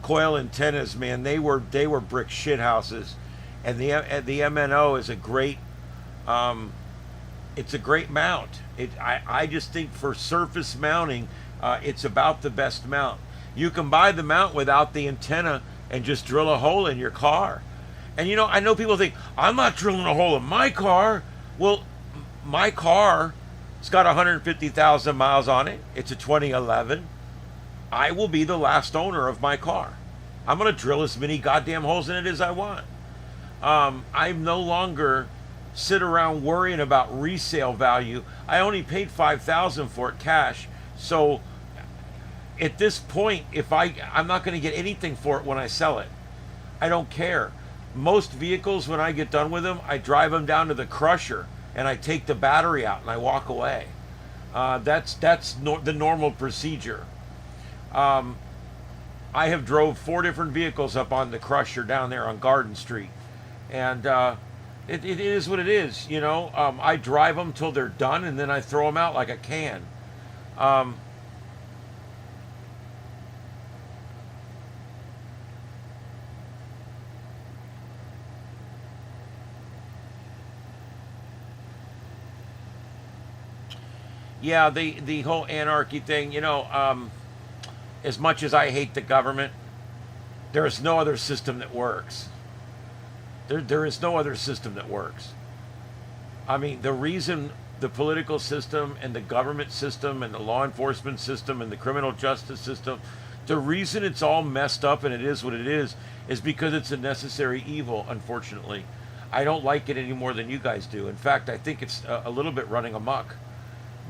coil antennas, man, they were brick shit houses. And the MNO is a great, it's a great mount. I just think for surface mounting, it's about the best mount. You can buy the mount without the antenna and just drill a hole in your car. And I know people think, I'm not drilling a hole in my car. Well, my car, it's got 150,000 miles on it. It's a 2011. I will be the last owner of my car. I'm going to drill as many goddamn holes in it as I want. I'm no longer sit around worrying about resale value. I only paid $5,000 for it cash. So at this point, I'm not going to get anything for it when I sell it. I don't care. Most vehicles, when I get done with them, I drive them down to the crusher and I take the battery out and I walk away. That's the normal procedure. I have drove 4 different vehicles up on the crusher down there on Garden Street, and it is what it is. I drive them till they're done and then I throw them out like a can. Yeah, the whole anarchy thing, as much as I hate the government, there is no other system that works. There is no other system that works. I mean, the reason the political system and the government system and the law enforcement system and the criminal justice system, the reason it's all messed up and it is what it is because it's a necessary evil, unfortunately. I don't like it any more than you guys do. In fact, I think it's a little bit running amok.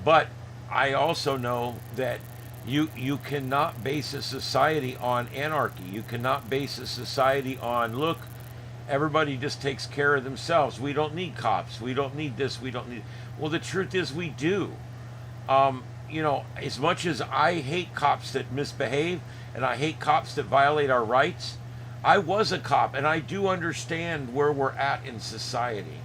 But I also know that you cannot base a society on anarchy. You cannot base a society on, look, everybody just takes care of themselves. We don't need cops. We don't need this. We don't need... Well, the truth is we do. As much as I hate cops that misbehave and I hate cops that violate our rights, I was a cop and I do understand where we're at in society.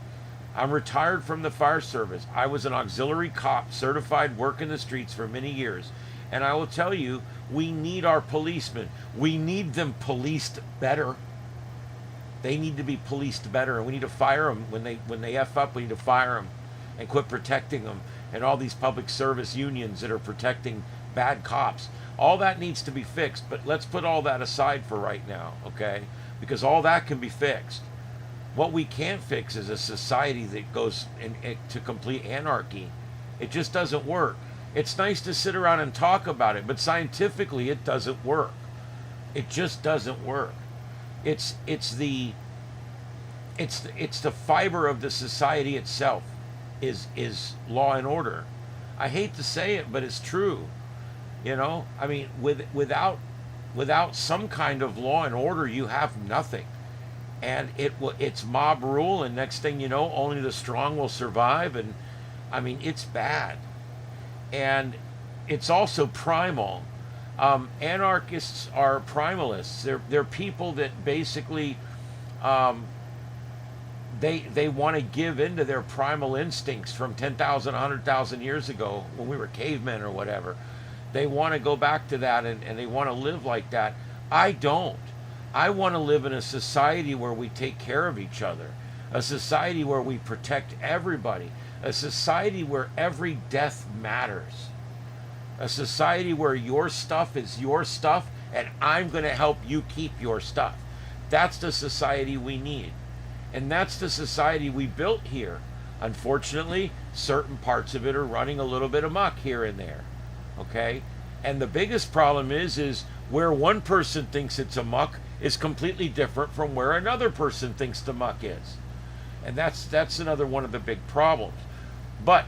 I'm retired from the fire service. I was an auxiliary cop, certified, work in the streets for many years. And I will tell you, we need our policemen. We need them policed better. They need to be policed better, and we need to fire them when they F up. We need to fire them and quit protecting them. And all these public service unions that are protecting bad cops. All that needs to be fixed, but let's put all that aside for right now, okay? Because all that can be fixed. What we can't fix is a society that goes to complete anarchy. It just doesn't work. It's nice to sit around and talk about it, but scientifically it doesn't work. It just doesn't work. It's the fiber of the society itself is law and order. I hate to say it, but it's true. I mean, without some kind of law and order, you have nothing. And it's mob rule, and next thing you know, only the strong will survive. And I mean, it's bad. And it's also primal. Anarchists are primalists. They're people that basically um, they want to give into their primal instincts from 10,000, 100,000 years ago when we were cavemen or whatever. They want to go back to that, and they want to live like that. I don't. I want to live in a society where we take care of each other, a society where we protect everybody, a society where every death matters, a society where your stuff is your stuff and I'm going to help you keep your stuff. That's the society we need. And that's the society we built here. Unfortunately, certain parts of it are running a little bit amok here and there. Okay? And the biggest problem is where one person thinks it's amok is completely different from where another person thinks the muck is. And that's another one of the big problems. But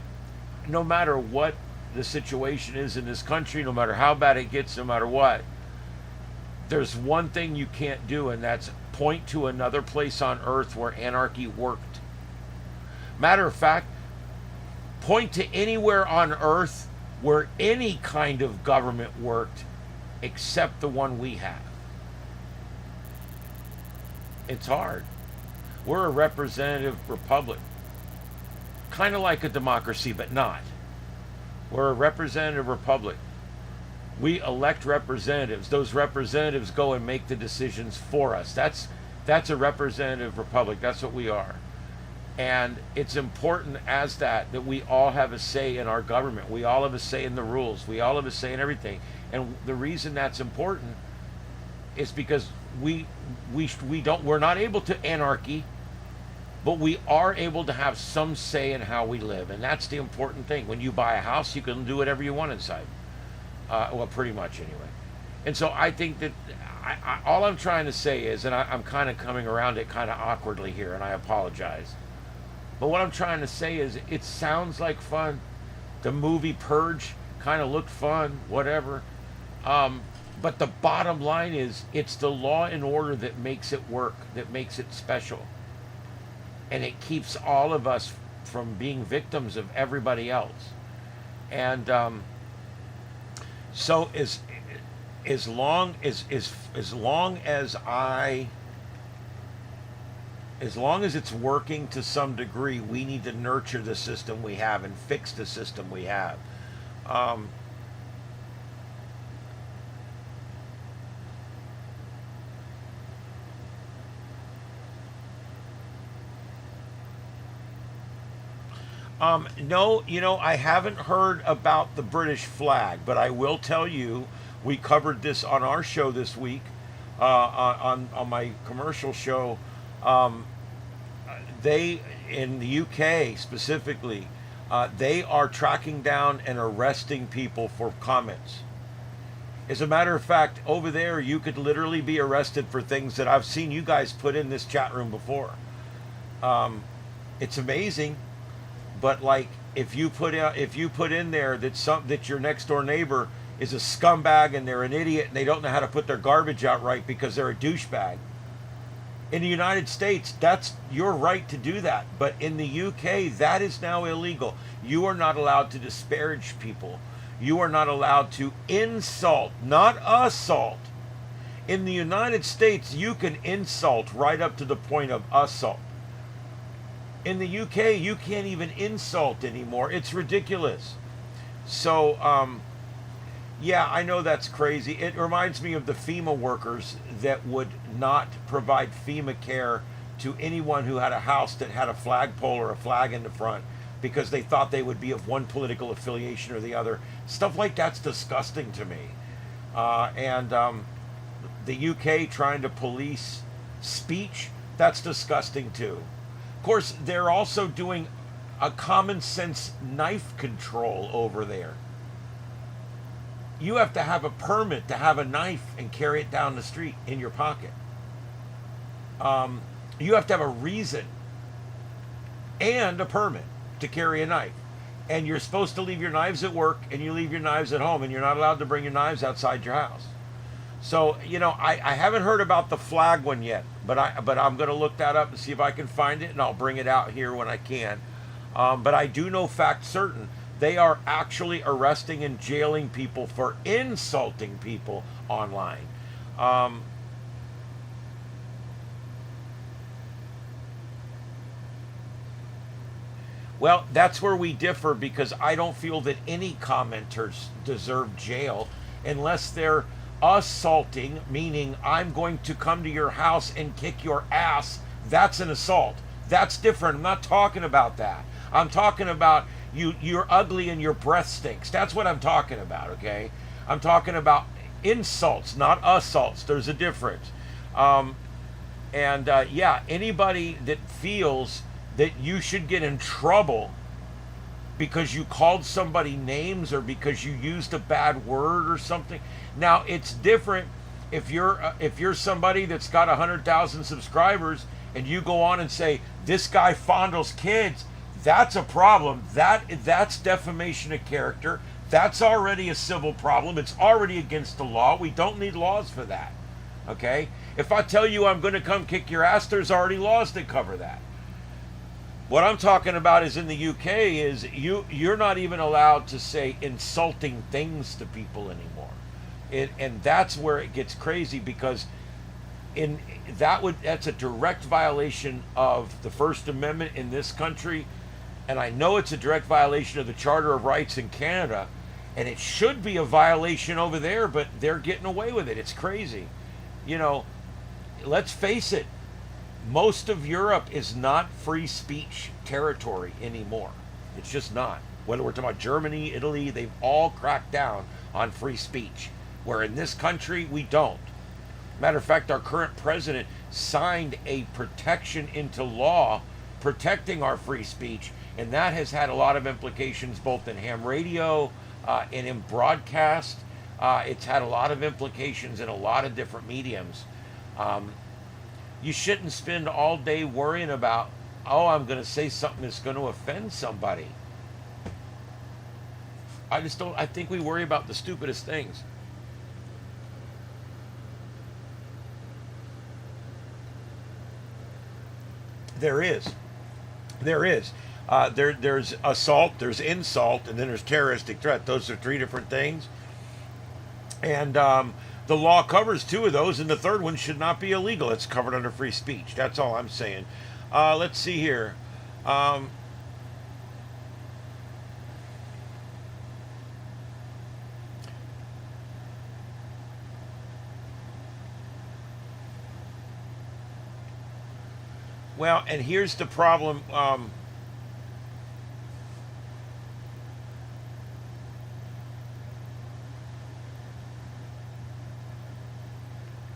no matter what the situation is in this country, no matter how bad it gets, no matter what, there's one thing you can't do, and that's point to another place on earth where anarchy worked. Matter of fact, point to anywhere on earth where any kind of government worked except the one we have. It's hard. We're a representative republic. Kind of like a democracy, but not. We're a representative republic. We elect representatives. Those representatives go and make the decisions for us. That's a representative republic. That's what we are. And it's important as that we all have a say in our government. We all have a say in the rules. We all have a say in everything. And the reason that's important is because we're not able to anarchy, but we are able to have some say in how we live. And that's the important thing. When you buy a house, you can do whatever you want inside. Well, pretty much anyway. And so I think that all I'm trying to say is, and I'm kind of coming around it kind of awkwardly here, and I apologize. But what I'm trying to say is, it sounds like fun. The movie Purge kind of looked fun, whatever. But the bottom line is, it's the law and order that makes it work, that makes it special. And it keeps all of us from being victims of everybody else. And so as long as it's working to some degree, we need to nurture the system we have and fix the system we have. No, I haven't heard about the British flag, but I will tell you, we covered this on our show this week, on my commercial show. They, in the UK specifically, they are tracking down and arresting people for comments. As a matter of fact, over there, you could literally be arrested for things that I've seen you guys put in this chat room before. It's amazing. But like, if you put in there that your next door neighbor is a scumbag and they're an idiot and they don't know how to put their garbage out right because they're a douchebag. In the United States, that's your right to do that. But in the UK, that is now illegal. You are not allowed to disparage people. You are not allowed to insult, not assault. In the United States, you can insult right up to the point of assault. In the UK, you can't even insult anymore. It's ridiculous. So, yeah, I know that's crazy. It reminds me of the FEMA workers that would not provide FEMA care to anyone who had a house that had a flagpole or a flag in the front because they thought they would be of one political affiliation or the other. Stuff like that's disgusting to me. And the UK trying to police speech, that's disgusting too. Of course, they're also doing a common sense knife control over there. You have to have a permit to have a knife and carry it down the street in your pocket. You have to have a reason and a permit to carry a knife. And you're supposed to leave your knives at work and you leave your knives at home, and you're not allowed to bring your knives outside your house. So, I haven't heard about the flag one yet, but I'm going to look that up and see if I can find it, and I'll bring it out here when I can. But I do know fact certain They are actually arresting and jailing people for insulting people online. Um, Well, that's where we differ because I don't feel that any commenters deserve jail unless they're assaulting, meaning I'm going to come to your house and kick your ass. That's an assault. That's different. I'm not talking about that. I'm talking about you're ugly and your breath stinks. That's what I'm talking about, okay? I'm talking about insults, not assaults. There's a difference. Um, yeah, anybody that feels that you should get in trouble because you called somebody names or because you used a bad word or something. Now it's different if you're somebody that's got 100,000 subscribers and you go on and say this guy fondles kids. That's a problem. That's defamation of character. That's already a civil problem. It's already against the law. We don't need laws for that. Okay? If I tell you I'm going to come kick your ass, there's already laws that cover that. What I'm talking about is in the UK is you're not even allowed to say insulting things to people anymore. And that's where it gets crazy because that's a direct violation of the First Amendment in this country, and I know it's a direct violation of the Charter of Rights in Canada, and it should be a violation over there, but they're getting away with it. It's crazy. You know, let's face it, most of Europe is not free speech territory anymore. It's just not. Whether we're talking about Germany, Italy, they've all cracked down on free speech. Where in this country, we don't. Matter of fact, our current president signed a protection into law protecting our free speech, and that has had a lot of implications both in ham radio and in broadcast. It's had a lot of implications in a lot of different mediums. You shouldn't spend all day worrying about, oh, I'm going to say something that's going to offend somebody. I think we worry about the stupidest things. There is. There is. There's assault, there's insult, and then there's terroristic threat. Those are three different things. And the law covers two of those, and the third one should not be illegal. It's covered under free speech. That's all I'm saying. Let's see here. Um, well, and here's the problem.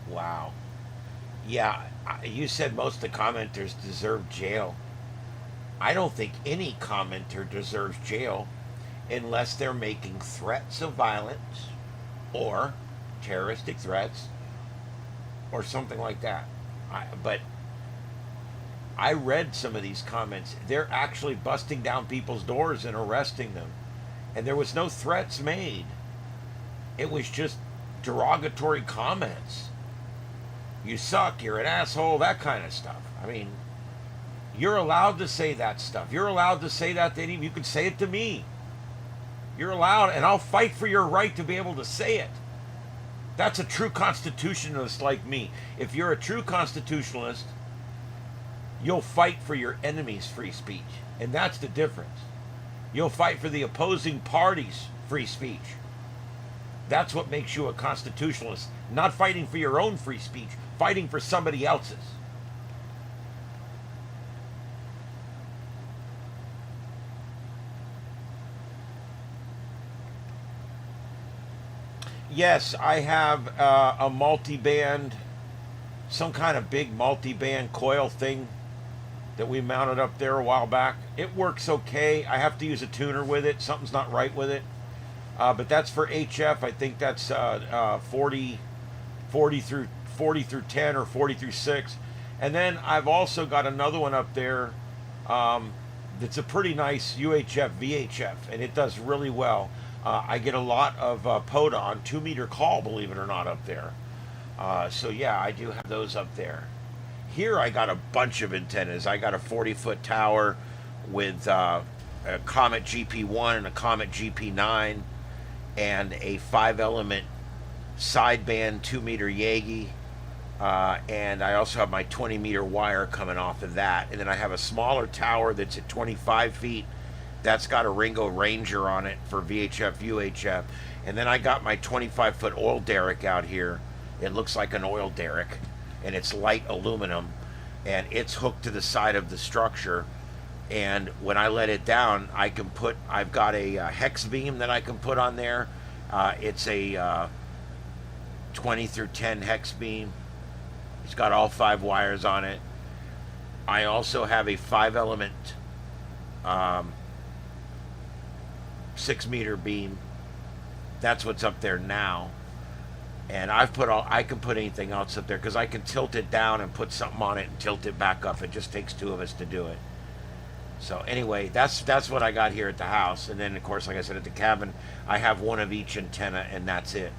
Wow. Yeah, you said most of the commenters deserve jail. I don't think any commenter deserves jail unless they're making threats of violence or terroristic threats or something like that. But I read some of these comments. They're actually busting down people's doors and arresting them. And there was no threats made. It was just derogatory comments. You suck, you're an asshole, that kind of stuff. I mean, you're allowed to say that stuff. You're allowed to say that to anyone. You can say it to me. You're allowed, and I'll fight for your right to be able to say it. That's a true constitutionalist like me. If you're a true constitutionalist, you'll fight for your enemy's free speech. And that's the difference. You'll fight for the opposing party's free speech. That's what makes you a constitutionalist. Not fighting for your own free speech, fighting for somebody else's. Yes, I have a multi-band, some kind of big multi-band coil thing that we mounted up there a while back. It works okay. I have to use a tuner with it. Something's not right with it. But that's for HF. I think that's 40 through 10 or 40 through 6. And then I've also got another one up there that's a pretty nice UHF VHF, and it does really well. I get a lot of PODA 2-meter call, believe it or not, up there. So yeah, I do have those up there. Here I got a bunch of antennas. I got a 40-foot tower with a Comet GP1 and a Comet GP9 and a 5-element sideband 2-meter Yagi. And I also have my 20-meter wire coming off of that. And then I have a smaller tower that's at 25 feet. That's got a Ringo Ranger on it for VHF, UHF. And then I got my 25-foot oil derrick out here. It looks like an oil derrick, and it's light aluminum, and it's hooked to the side of the structure. And when I let it down, I've got a hex beam that I can put on there. It's a 20 through 10 hex beam. It's got all 5 wires on it. I also have a 5-element 6-meter beam. That's what's up there now. And I can put anything else up there because I can tilt it down and put something on it and tilt it back up. It just takes 2 of us to do it. So anyway, that's what I got here at the house. And then, of course, like I said, at the cabin, I have one of each antenna, and that's it.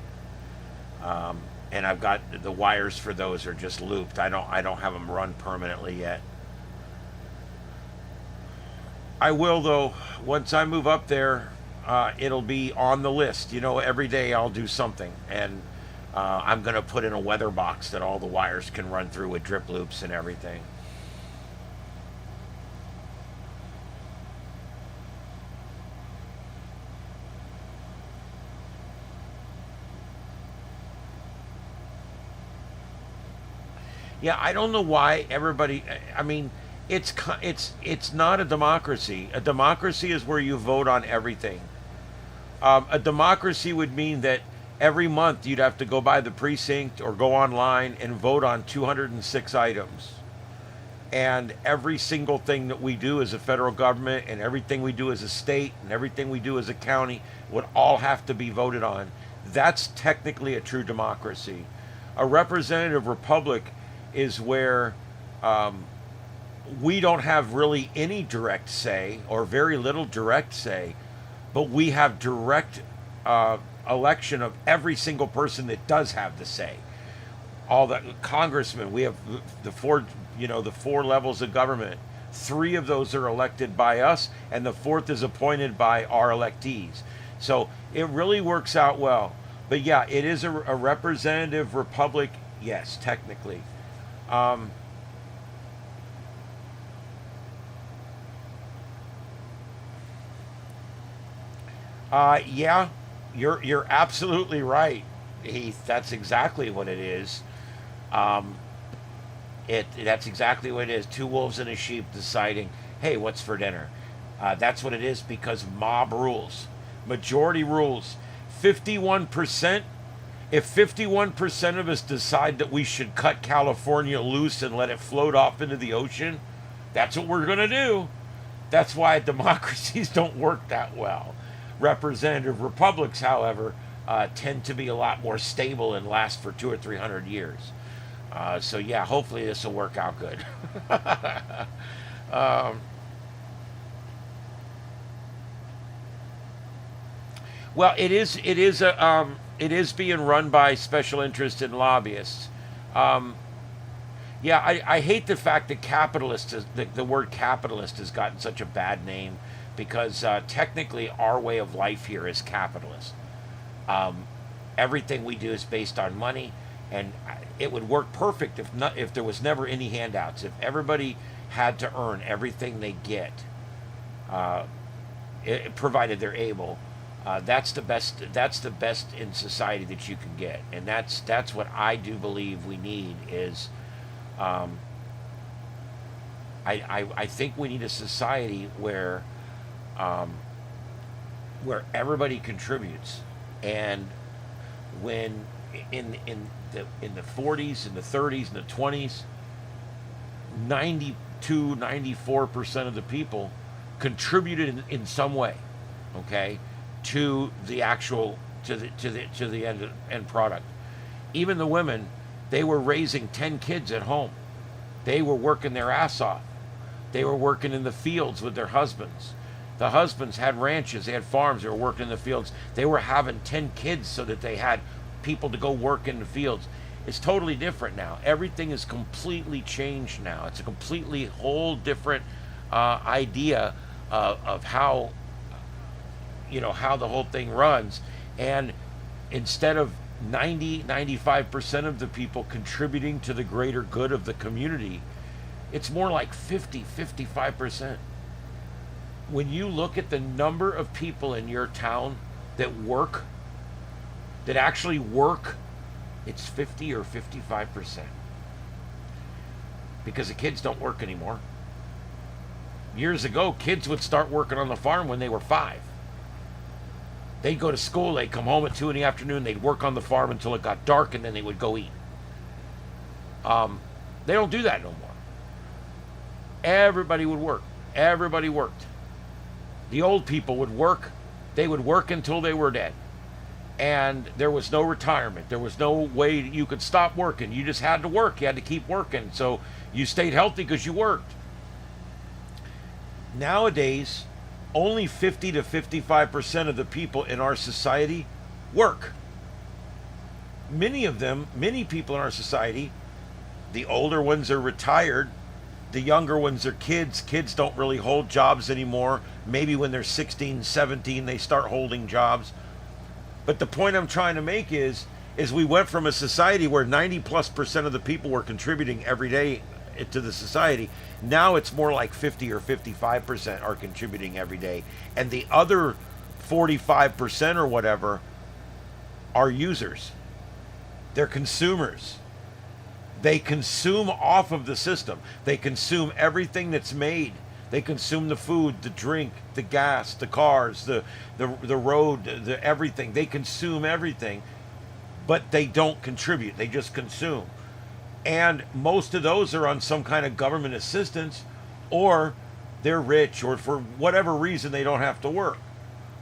And I've got the wires for those are just looped. I don't have them run permanently yet. I will, though, once I move up there, it'll be on the list. You know, every day I'll do something, and I'm going to put in a weather box that all the wires can run through with drip loops and everything. Yeah, I don't know why everybody. I mean, it's not a democracy. A democracy is where you vote on everything. A democracy would mean that every month you'd have to go by the precinct or go online and vote on 206 items. And every single thing that we do as a federal government, and everything we do as a state, and everything we do as a county would all have to be voted on. That's technically a true democracy. A representative republic is where we don't have really any direct say, or very little direct say, but we have direct election of every single person that does have the say. All the congressmen, we have the 4 levels of government. 3 of those are elected by us, and the 4th is appointed by our electees. So it really works out well. But yeah, it is a representative republic, yes, technically. Yeah, you're absolutely right, Heath. That's exactly what it is. That's exactly what it is. 2 wolves and a sheep deciding, hey, what's for dinner? That's what it is, because mob rules, majority rules. 51%. If 51% of us decide that we should cut California loose and let it float off into the ocean, that's what we're going to do. That's why democracies don't work that well. Representative republics, however, tend to be a lot more stable and last for 200 or 300 years. So yeah, hopefully this will work out good. Well, it is being run by special interests and lobbyists. Yeah, I hate the fact that the word capitalist has gotten such a bad name, because technically our way of life here is capitalist. Everything we do is based on money, and it would work perfect if there was never any handouts. If everybody had to earn everything they get, provided they're able. That's the best. That's the best in society that you can get, and that's what I do believe we need is. I think we need a society where everybody contributes, and when in the 40s and the 30s and the 20s, 94% of the people contributed in some way, okay, to the actual to the end product. Even the women, they were raising 10 kids at home. They were working their ass off. They were working in the fields with their husbands. The husbands had ranches, they had farms, they were working in the fields. They were having 10 kids so that they had people to go work in the fields. It's totally different now. Everything is completely changed now. It's a completely whole different idea of how, how the whole thing runs. And instead of 95% of the people contributing to the greater good of the community, it's more like 55%. When you look at the number of people in your town that work, that actually work, it's 50 or 55%. Because the kids don't work anymore. Years ago, kids would start working on the farm when they were 5. They'd go to school, they'd come home at 2 in the afternoon, they'd work on the farm until it got dark, and then they would go eat. They don't do that no more. Everybody would work. Everybody worked. The old people would work. They would work until they were dead. And there was no retirement. There was no way you could stop working. You just had to work. You had to keep working. So you stayed healthy because you worked. Nowadays, only 50 to 55% of the people in our society work. Many people in our society, the older ones are retired, the younger ones are kids. Kids don't really hold jobs anymore. Maybe when they're 16, 17, they start holding jobs. But the point I'm trying to make is we went from a society where 90+% of the people were contributing every day to the society. Now it's more like 50 or 55% are contributing every day. And the other 45% or whatever are users. They're consumers. They consume off of the system. They consume everything that's made. They consume the food, the drink, the gas, the cars, the road, the everything. They consume everything, but they don't contribute. They just consume. And most of those are on some kind of government assistance, or they're rich, or for whatever reason they don't have to work.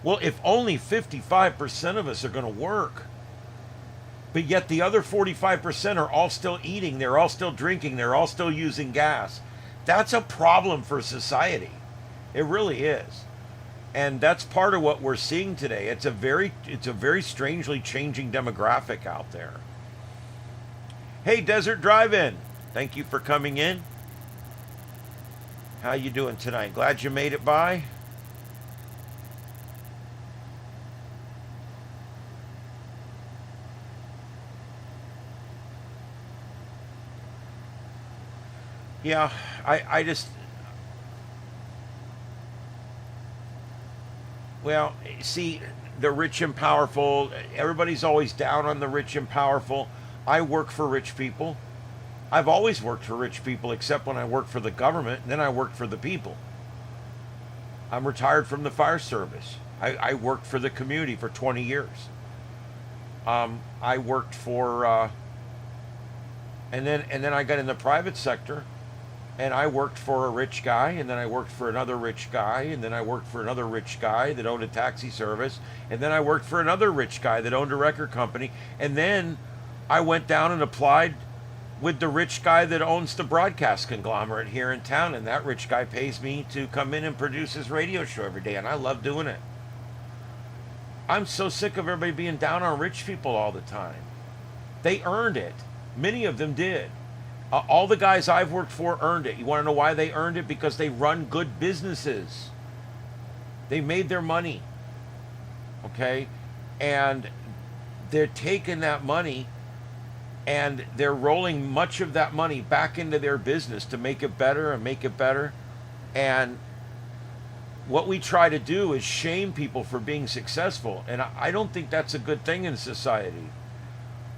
Well, if only 55% of us are going to work, but yet the other 45% are all still eating, they're all still drinking, they're all still using gas, that's a problem for society. It really is. And that's part of what we're seeing today. It's a very strangely changing demographic out there. Hey, Desert Drive-In, thank you for coming in. How you doing tonight? Glad you made it by. Yeah, I just, well, see, the rich and powerful, everybody's always down on the rich and powerful. I work for rich people. I've always worked for rich people, except when I worked for the government, and then I worked for the people. I'm retired from the fire service. I worked for the community for 20 years. I worked for, and then I got in the private sector, and I worked for a rich guy, and then I worked for another rich guy, and then I worked for another rich guy that owned a taxi service, and then I worked for another rich guy that owned a record company, and then I went down and applied with the rich guy that owns the broadcast conglomerate here in town, and that rich guy pays me to come in and produce his radio show every day, and I love doing it. I'm so sick of everybody being down on rich people all the time. They earned it. Many of them did. All the guys I've worked for earned it. You want to know why they earned it? Because they run good businesses. They made their money. Okay? And they're taking that money and they're rolling much of that money back into their business to make it better and make it better. And what we try to do is shame people for being successful. And I don't think that's a good thing in society.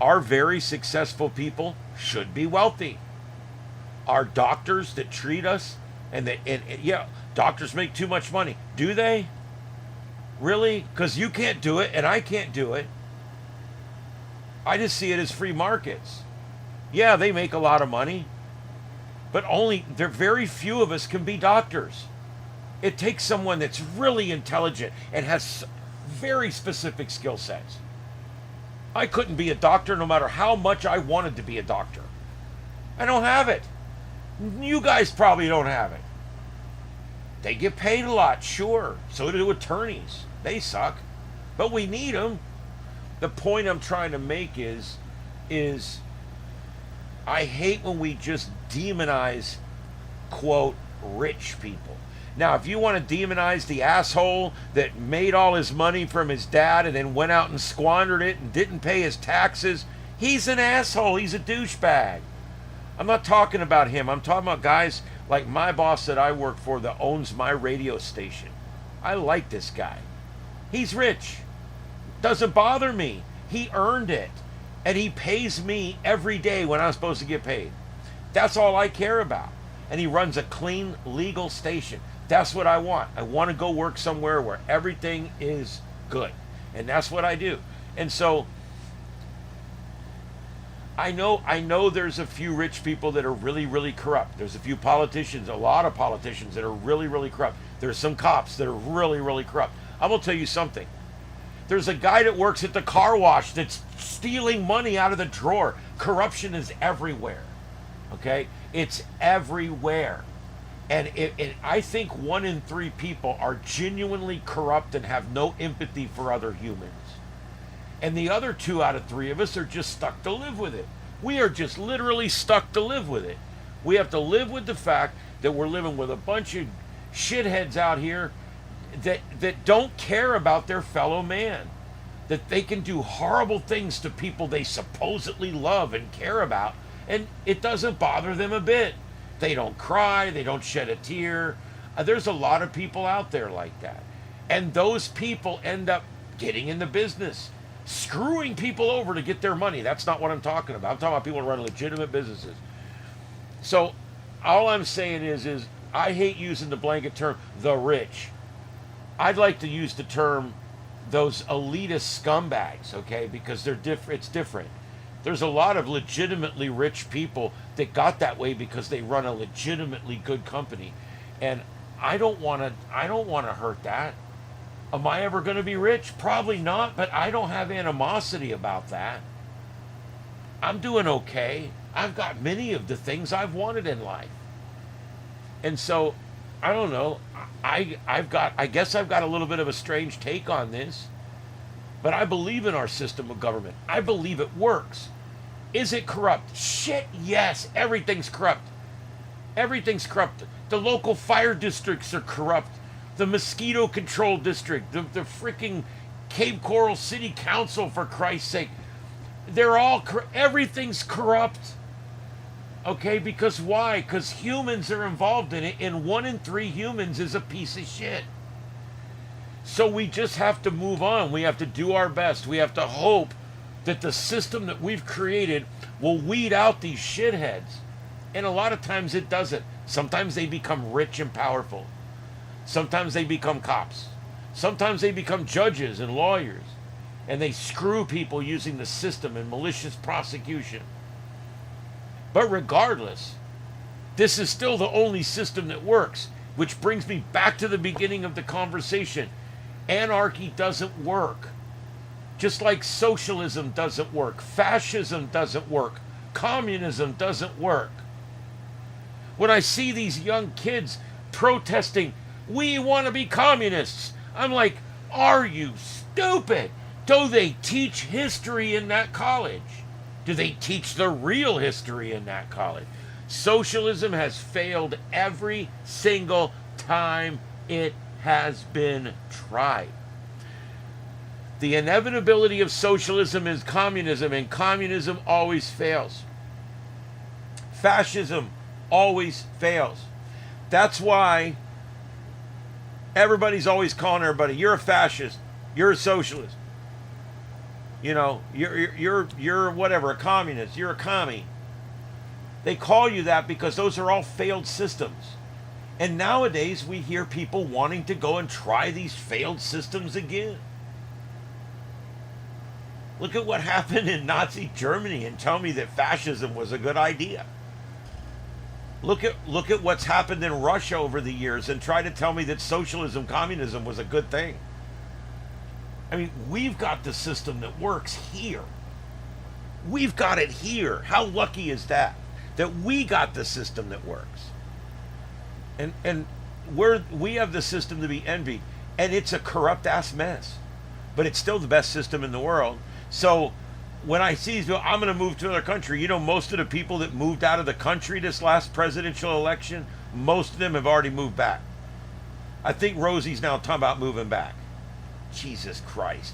Our very successful people should be wealthy. Our doctors that treat us, and yeah, doctors make too much money. Do they? Really? Because you can't do it, and I can't do it. I just see it as free markets. Yeah, they make a lot of money, but very few of us can be doctors. It takes someone that's really intelligent and has very specific skill sets. I couldn't be a doctor no matter how much I wanted to be a doctor. I don't have it. You guys probably don't have it. They get paid a lot, sure. So do attorneys. They suck. But we need them. The point I'm trying to make is I hate when we just demonize, quote, rich people. Now, if you want to demonize the asshole that made all his money from his dad and then went out and squandered it and didn't pay his taxes, he's an asshole. He's a douchebag. I'm not talking about him. I'm talking about guys like my boss that I work for that owns my radio station. I like this guy. He's rich. Doesn't bother me. He earned it. And he pays me every day when I'm supposed to get paid. That's all I care about. And he runs a clean, legal station. That's what I want. I want to go work somewhere where everything is good. And that's what I do. And so I know there's a few rich people that are really, really corrupt. There's a few politicians, a lot of politicians that are really, really corrupt. There's some cops that are really, really corrupt. I'm going to tell you something. There's a guy that works at the car wash that's stealing money out of the drawer. Corruption is everywhere. Okay? It's everywhere. And I think 1 in 3 people are genuinely corrupt and have no empathy for other humans. And the other 2 out of 3 of us are just stuck to live with it. We are just literally stuck to live with it. We have to live with the fact that we're living with a bunch of shitheads out here that don't care about their fellow man. That they can do horrible things to people they supposedly love and care about, and it doesn't bother them a bit. They don't cry, they don't shed a tear. There's a lot of people out there like that. And those people end up getting in the business, screwing people over to get their money. That's not what I'm talking about. I'm talking about people who run legitimate businesses. So all I'm saying is I hate using the blanket term, the rich. I'd like to use the term those elitist scumbags, okay, because they're different. It's different. There's a lot of legitimately rich people that got that way because they run a legitimately good company, and I don't want to hurt that. Am I ever going to be rich? Probably not, but I don't have animosity about that. I'm doing okay. I've got many of the things I've wanted in life, and so I don't know. I guess I've got a little bit of a strange take on this, but I believe in our system of government. I believe it works. Is it corrupt? Shit, yes. Everything's corrupt. Everything's corrupt. The local fire districts are corrupt. The mosquito control district, the freaking Cape Coral City Council, for Christ's sake. They're all, everything's corrupt. Okay, because why? Because humans are involved in it, and 1 in 3 humans is a piece of shit. So we just have to move on. We have to do our best. We have to hope that the system that we've created will weed out these shitheads. And a lot of times it doesn't. Sometimes they become rich and powerful. Sometimes they become cops. Sometimes they become judges and lawyers. And they screw people using the system and malicious prosecution. But regardless, this is still the only system that works, which brings me back to the beginning of the conversation. Anarchy doesn't work. Just like socialism doesn't work, fascism doesn't work, communism doesn't work. When I see these young kids protesting, we want to be communists, I'm like, are you stupid? Do they teach history in that college? Do they teach the real history in that college? Socialism has failed every single time it has been tried. The inevitability of socialism is communism, and communism always fails. Fascism always fails. That's why everybody's always calling everybody, you're a fascist, you're a socialist. You know, you're whatever, a communist, you're a commie. They call you that because those are all failed systems. And nowadays we hear people wanting to go and try these failed systems again. Look at what happened in Nazi Germany and tell me that fascism was a good idea. Look at what's happened in Russia over the years and try to tell me that socialism, communism was a good thing. I mean, we've got the system that works here. We've got it here. How lucky is that? That we got the system that works. And we have the system to be envied. And it's a corrupt ass mess. But it's still the best system in the world. So when I see these people, I'm going to move to another country. You know, most of the people that moved out of the country this last presidential election, most of them have already moved back. I think Rosie's now talking about moving back. Jesus Christ.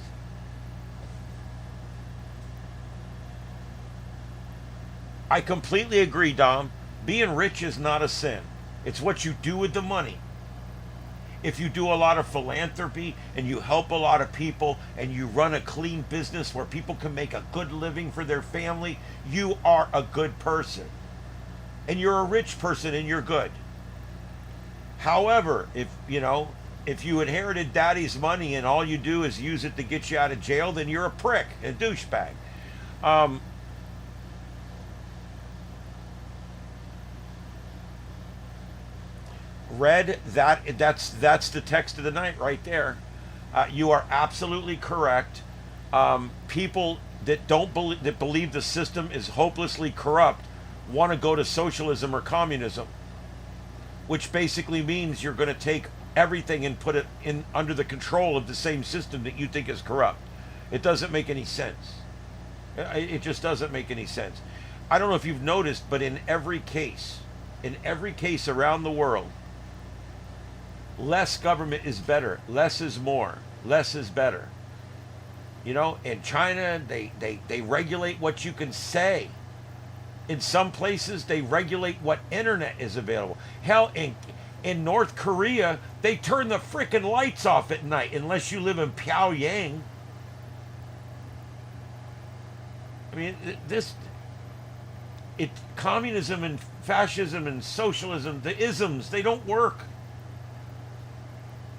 I completely agree, Dom. Being rich is not a sin. It's what you do with the money. If you do a lot of philanthropy and you help a lot of people and you run a clean business where people can make a good living for their family, you are a good person. And you're a rich person and you're good. However, if you inherited daddy's money and all you do is use it to get you out of jail, then you're a prick, a douchebag. Red, that's the text of the night right there. You are absolutely correct. People that believe the system is hopelessly corrupt want to go to socialism or communism, which basically means you're going to take everything and put it in under the control of the same system that you think is corrupt. It doesn't make any sense. It just doesn't make any sense. I don't know if you've noticed, but in every case around the world, less government is better. Less is more. Less is better. In China, they regulate what you can say. In some places, they regulate what internet is available. Hell, in North Korea, they turn the frickin' lights off at night unless you live in Pyongyang. I mean, communism and fascism and socialism, the isms, they don't work.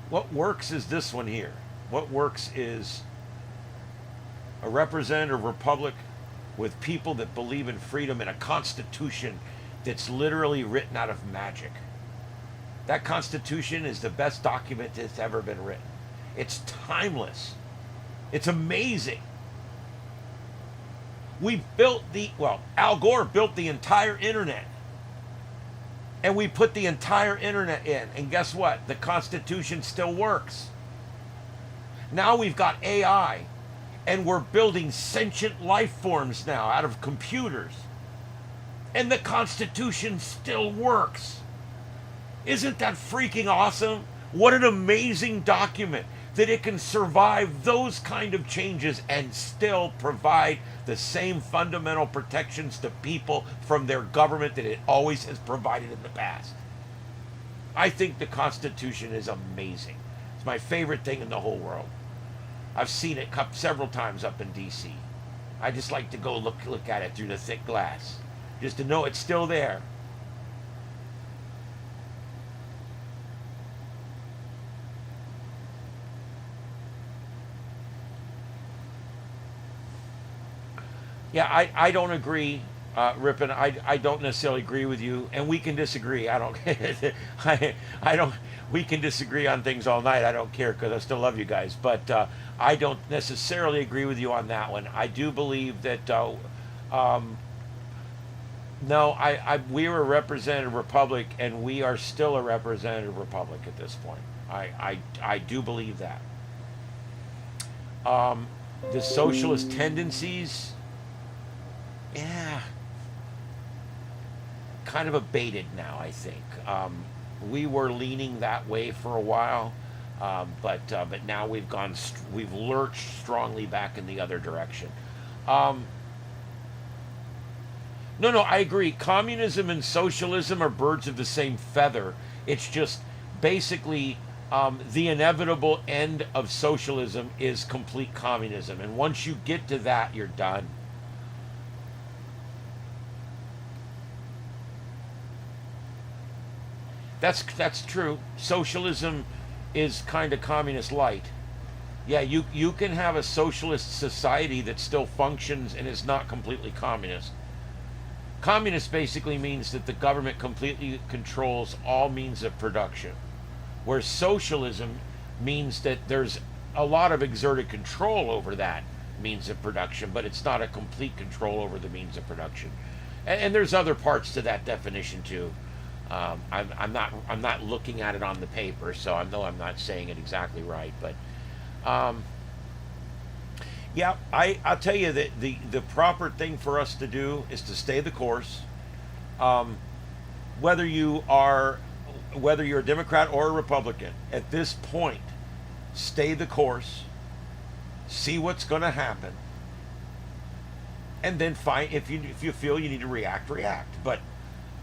What works is this one here. What works is a representative republic with people that believe in freedom and a constitution that's literally written out of magic. That constitution is the best document that's ever been written. It's timeless. It's amazing. Al Gore built the entire internet. And we put the entire internet in. And guess what? The Constitution still works. Now we've got AI. And we're building sentient life forms now out of computers. And the Constitution still works. Isn't that freaking awesome? What an amazing document that it can survive those kind of changes and still provide the same fundamental protections to people from their government that it always has provided in the past. I think the Constitution is amazing. It's my favorite thing in the whole world. I've seen it several times up in D.C. I just like to go look at it through the thick glass, just to know it's still there. Yeah, I don't agree, Ripon. I don't necessarily agree with you, and we can disagree. I don't. I don't. We can disagree on things all night. I don't care because I still love you guys. But I don't necessarily agree with you on that one. I do believe that. No, we're a representative republic, and we are still a representative republic at this point. I do believe that. The socialist tendencies. Yeah, kind of abated now, I think. We were leaning that way for a while, but now we've lurched strongly back in the other direction. No, I agree. Communism and socialism are birds of the same feather. It's just basically the inevitable end of socialism is complete communism, and once you get to that, you're done. That's true. Socialism is kind of communist light. Yeah, you can have a socialist society that still functions and is not completely communist. Communist basically means that the government completely controls all means of production, where socialism means that there's a lot of exerted control over that means of production, but it's not a complete control over the means of production. And there's other parts to that definition too. I'm not looking at it on the paper, so I know I'm not saying it exactly right, but yeah, I'll tell you that the proper thing for us to do is to stay the course. Whether you are whether you're a Democrat or a Republican, at this point, stay the course, see what's going to happen, and then find, if you feel you need to react. But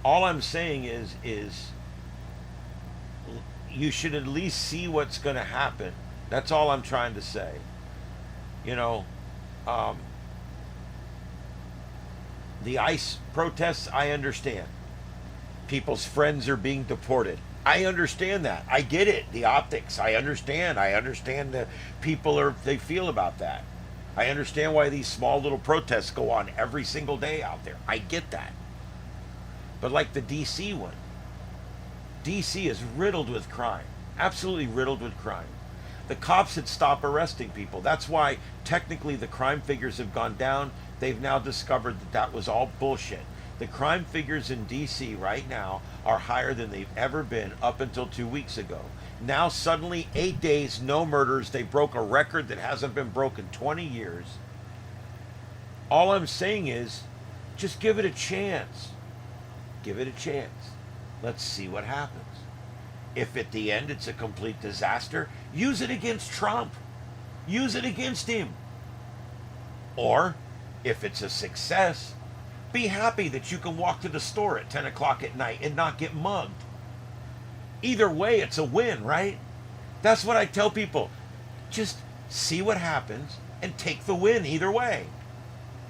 all I'm saying is you should at least see what's going to happen. That's all I'm trying to say. You know, the ICE protests, I understand. People's friends are being deported. I understand that. I get it. The optics. I understand. I understand the people they feel about that. I understand why these small little protests go on every single day out there. I get that. But like the DC one, DC is riddled with crime. Absolutely riddled with crime. The cops had stopped arresting people. That's why technically the crime figures have gone down. They've now discovered that that was all bullshit. The crime figures in DC right now are higher than they've ever been up until 2 weeks ago. Now suddenly 8 days, no murders. They broke a record that hasn't been broken 20 years. All I'm saying is just give it a chance. Give it a chance. Let's see what happens. If at the end it's a complete disaster, use it against Trump. Use it against him. Or if it's a success, be happy that you can walk to the store at 10 o'clock at night and not get mugged. Either way, it's a win, right? That's what I tell people. Just see what happens and take the win either way.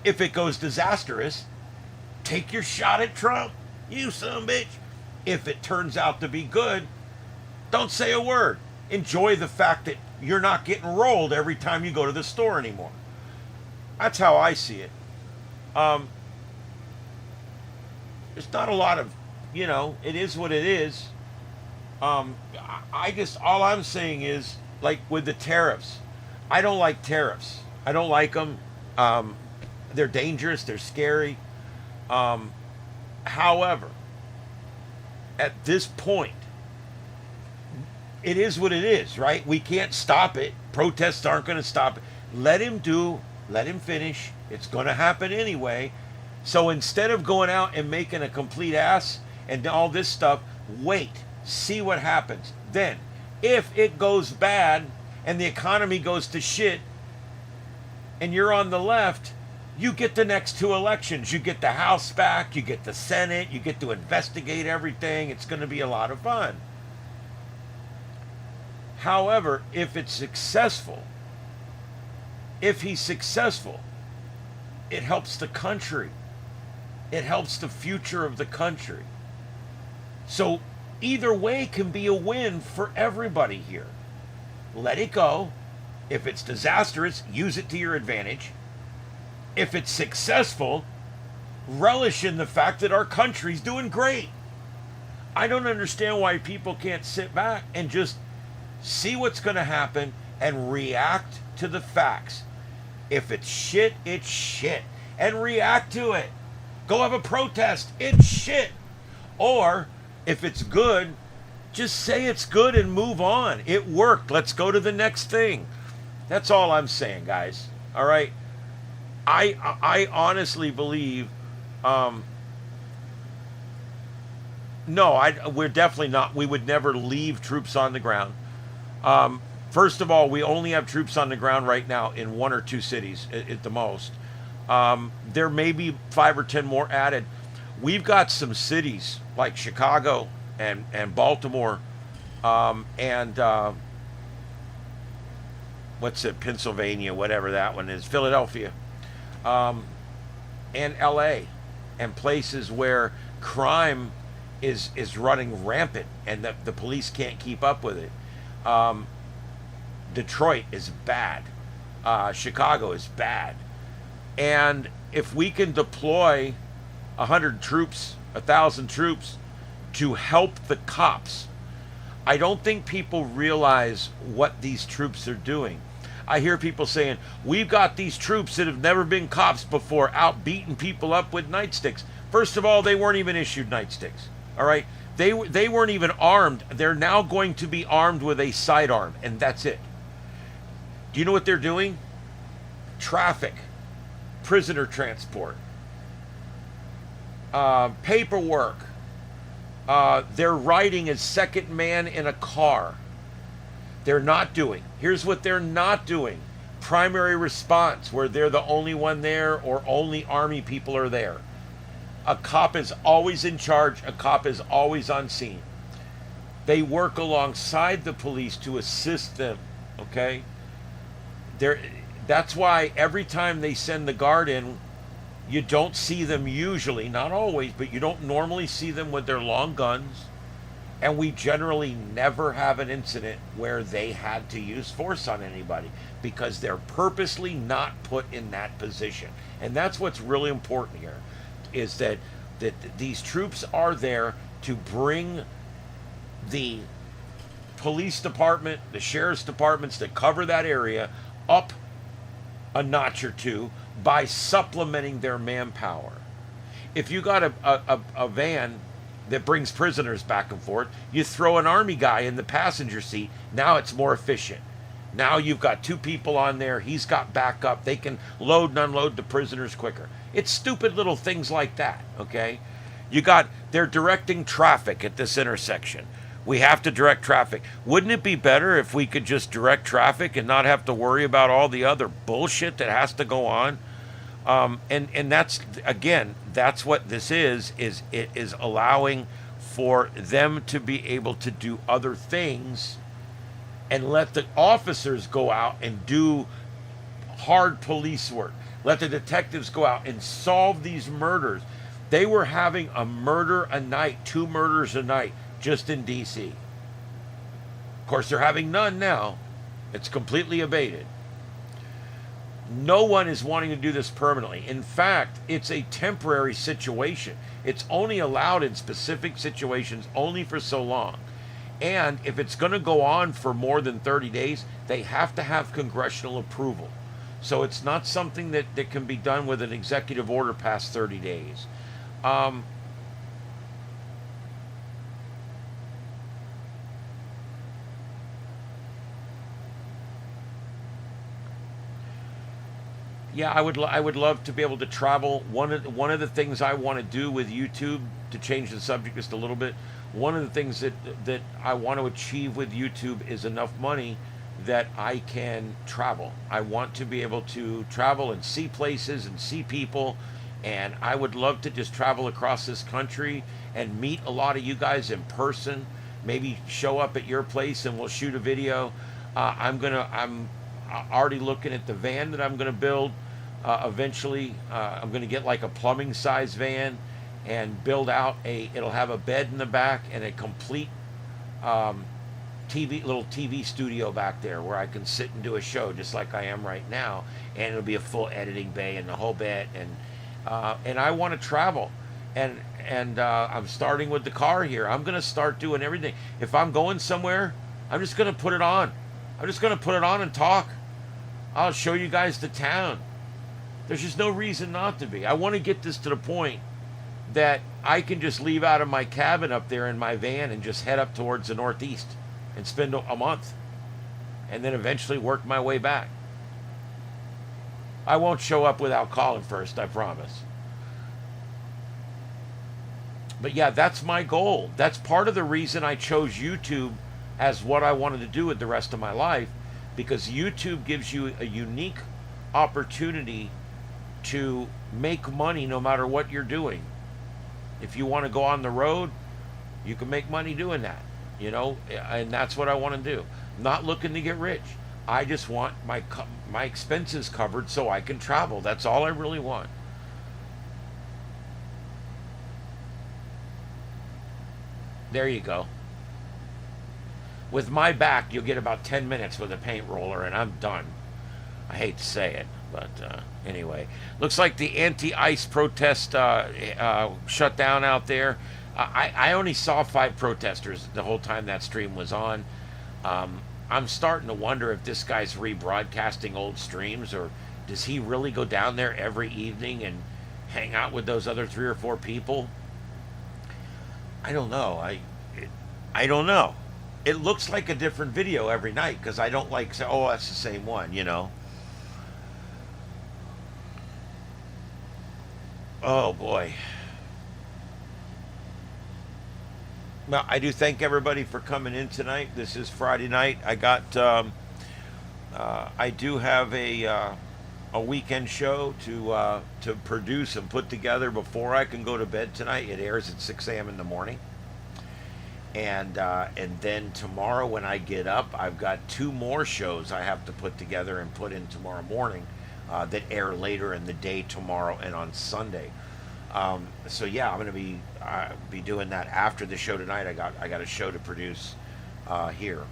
If it goes disastrous, take your shot at Trump. You son of a bitch. If it turns out to be good, don't say a word. Enjoy the fact that you're not getting rolled every time you go to the store anymore. That's how I see it. There's not a lot of, it is what it is. All I'm saying is, like with the tariffs, I don't like tariffs. I don't like them. They're dangerous. They're scary. However, at this point, it is what it is, right? We can't stop it. Protests aren't going to stop it. Let him finish. It's going to happen anyway. So instead of going out and making a complete ass and all this stuff, wait, see what happens. Then, if it goes bad and the economy goes to shit and you're on the left, you get the next 2 elections. You get the House back, you get the Senate, you get to investigate everything. It's going to be a lot of fun. However, if he's successful, it helps the country. It helps the future of the country. So either way can be a win for everybody here. Let it go. If it's disastrous, use it to your advantage. If it's successful, relish in the fact that our country's doing great. I don't understand why people can't sit back and just see what's going to happen and react to the facts. If it's shit, it's shit. And react to it. Go have a protest. It's shit. Or if it's good, just say it's good and move on. It worked. Let's go to the next thing. That's all I'm saying, guys. All right? I honestly believe, we're definitely not. We would never leave troops on the ground. First of all, we only have troops on the ground right now in 1 or 2 cities at the most. There may be 5 or 10 more added. We've got some cities like Chicago and Baltimore, what's it, Pennsylvania, whatever that one is, Philadelphia, and LA, and places where crime is running rampant and the police can't keep up with it. Detroit is bad. Chicago is bad. And if we can deploy 100 troops, 1,000 troops to help the cops, I don't think people realize what these troops are doing. I hear people saying, we've got these troops that have never been cops before out beating people up with nightsticks. First of all, they weren't even issued nightsticks. All right? They weren't even armed. They're now going to be armed with a sidearm, and that's it. Do you know what they're doing? Traffic, prisoner transport, paperwork, They're riding as second man in a car. They're not doing. Here's what they're not doing. Primary response, where they're the only one there or only Army people are there. A cop is always in charge. A cop is always on scene. They work alongside the police to assist them, okay? That's why every time they send the guard in, you don't see them usually, not always, but you don't normally see them with their long guns. And we generally never have an incident where they had to use force on anybody because they're purposely not put in that position. And that's what's really important here, is that these troops are there to bring the police department, the sheriff's departments that cover that area up a notch or two by supplementing their manpower. If you got a van that brings prisoners back and forth, you throw an Army guy in the passenger seat. Now it's more efficient. Now you've got two people on there. He's got backup. They can load and unload the prisoners quicker. It's stupid little things like that, okay? They're directing traffic at this intersection. We have to direct traffic. Wouldn't it be better if we could just direct traffic and not have to worry about all the other bullshit that has to go on? And that's, again, that's what this is it is allowing for them to be able to do other things and let the officers go out and do hard police work. Let the detectives go out and solve these murders. They were having a murder a night, 2 murders a night, just in D.C. Of course, they're having none now. It's completely abated. No one is wanting to do this permanently. In fact, it's a temporary situation. It's only allowed in specific situations, only for so long. And if it's going to go on for more than 30 days, they have to have congressional approval. So it's not something that can be done with an executive order past 30 days. Yeah, I would love to be able to travel. One of the things I want to do with YouTube, to change the subject just a little bit, one of the things that I want to achieve with YouTube is enough money that I can travel. I want to be able to travel and see places and see people, and I would love to just travel across this country and meet a lot of you guys in person. Maybe show up at your place and we'll shoot a video. I'm already looking at the van that I'm gonna build. Eventually, I'm going to get like a plumbing size van and build out it'll have a bed in the back and a complete little TV studio back there where I can sit and do a show just like I am right now. And it'll be a full editing bay and the whole bit. And I want to travel. And I'm starting with the car here. I'm going to start doing everything. If I'm going somewhere, I'm just going to put it on. I'm just going to put it on and talk. I'll show you guys the town. There's just no reason not to be. I want to get this to the point that I can just leave out of my cabin up there in my van and just head up towards the Northeast and spend a month and then eventually work my way back. I won't show up without calling first, I promise. But yeah, that's my goal. That's part of the reason I chose YouTube as what I wanted to do with the rest of my life, because YouTube gives you a unique opportunity to make money no matter what you're doing. If you want to go on the road, you can make money doing that, and that's what I want to do. I'm not looking to get rich. I just want my expenses covered so I can travel. That's all I really want. There you go. With my back, you'll get about 10 minutes with a paint roller and I'm done. I hate to say it, but anyway. Looks like the anti-ice protest shut down out there. I only saw 5 protesters the whole time that stream was on. I'm starting to wonder if this guy's rebroadcasting old streams, or does he really go down there every evening and hang out with those other 3 or 4 people? I don't know. I don't know. It looks like a different video every night because I don't like say, oh, that's the same one, Oh boy. Well, I do thank everybody for coming in tonight. This is Friday night. I do have a weekend show to produce and put together before I can go to bed tonight. It airs at 6 a.m. in the morning, and then tomorrow when I get up, I've got two more shows I have to put together and put in tomorrow morning that air later in the day tomorrow and on Sunday. So yeah, I'm gonna be doing that after the show tonight. I got a show to produce here.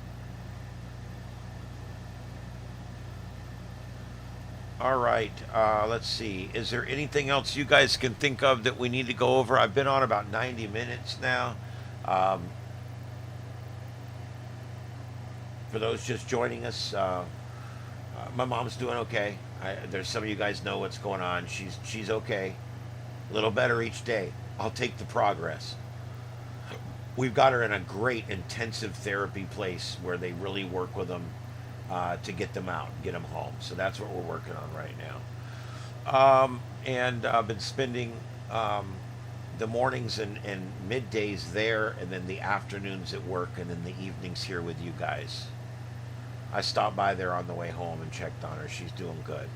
All right. Let's see. Is there anything else you guys can think of that we need to go over? I've been on about 90 minutes now. Um, for those just joining us, my mom's doing okay. There's some of you guys know what's going on. She's okay. A little better each day. I'll take the progress. We've got her in a great intensive therapy place where they really work with them to get them out, get them home. So that's what we're working on right now. And I've been spending the mornings and middays there, and then the afternoons at work, and then the evenings here with you guys. I stopped by there on the way home and checked on her. She's doing good.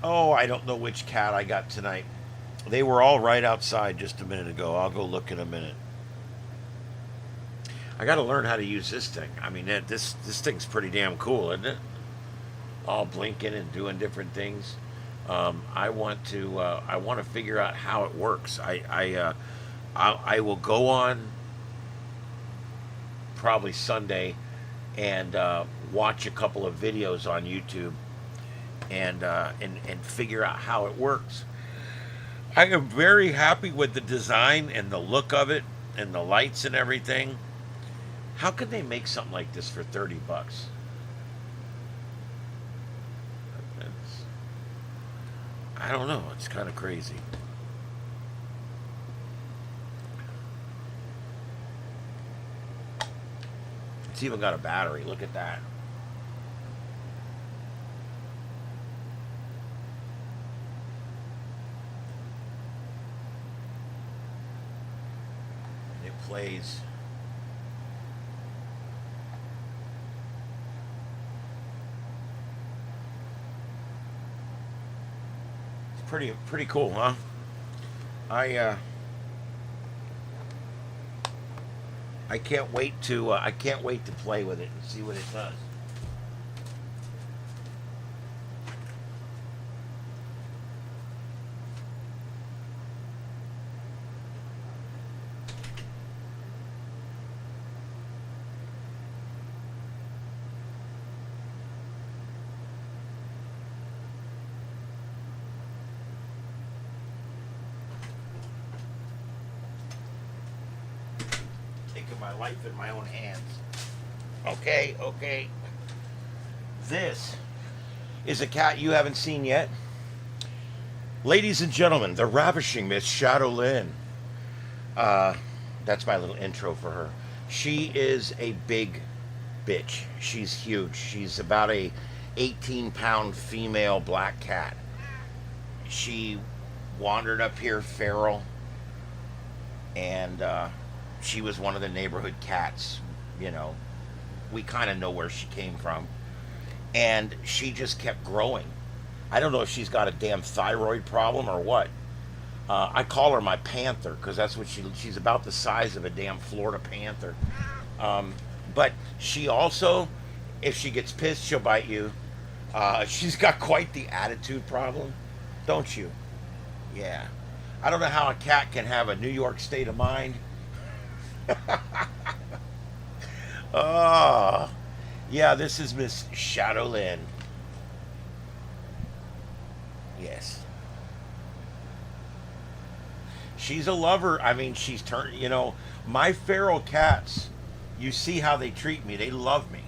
Oh, I don't know which cat I got tonight. They were all right outside just a minute ago. I'll go look in a minute. I got to learn how to use this thing. I mean, this thing's pretty damn cool, isn't it? All blinking and doing different things. I want to figure out how it works. I will go on probably Sunday and watch a couple of videos on YouTube and figure out how it works. I am very happy with the design and the look of it and the lights and everything. How could they make something like this for $30? I don't know. It's kind of crazy. It's even got a battery. Look at that. And it plays. It's pretty cool, huh? I I can't wait to play with it and see what it does. Taking my life in my own hands. Okay, okay. This is a cat you haven't seen yet. Ladies and gentlemen, the ravishing Miss Shadow Lynn. That's my little intro for her. She is a big bitch. She's huge. She's about a 18-pound female black cat. She wandered up here feral, and she was one of the neighborhood cats. You know, we kind of know where she came from, and she just kept growing. I don't know if she's got a damn thyroid problem or what. I call her my panther because that's what she's about the size of a damn Florida panther. But she also, if she gets pissed, she'll bite you. She's got quite the attitude problem, don't you? Yeah. I don't know how a cat can have a New York state of mind. Oh, yeah, this is Miss Shadow Lynn. Yes. She's a lover. I mean, she's turned, my feral cats, you see how they treat me. They love me.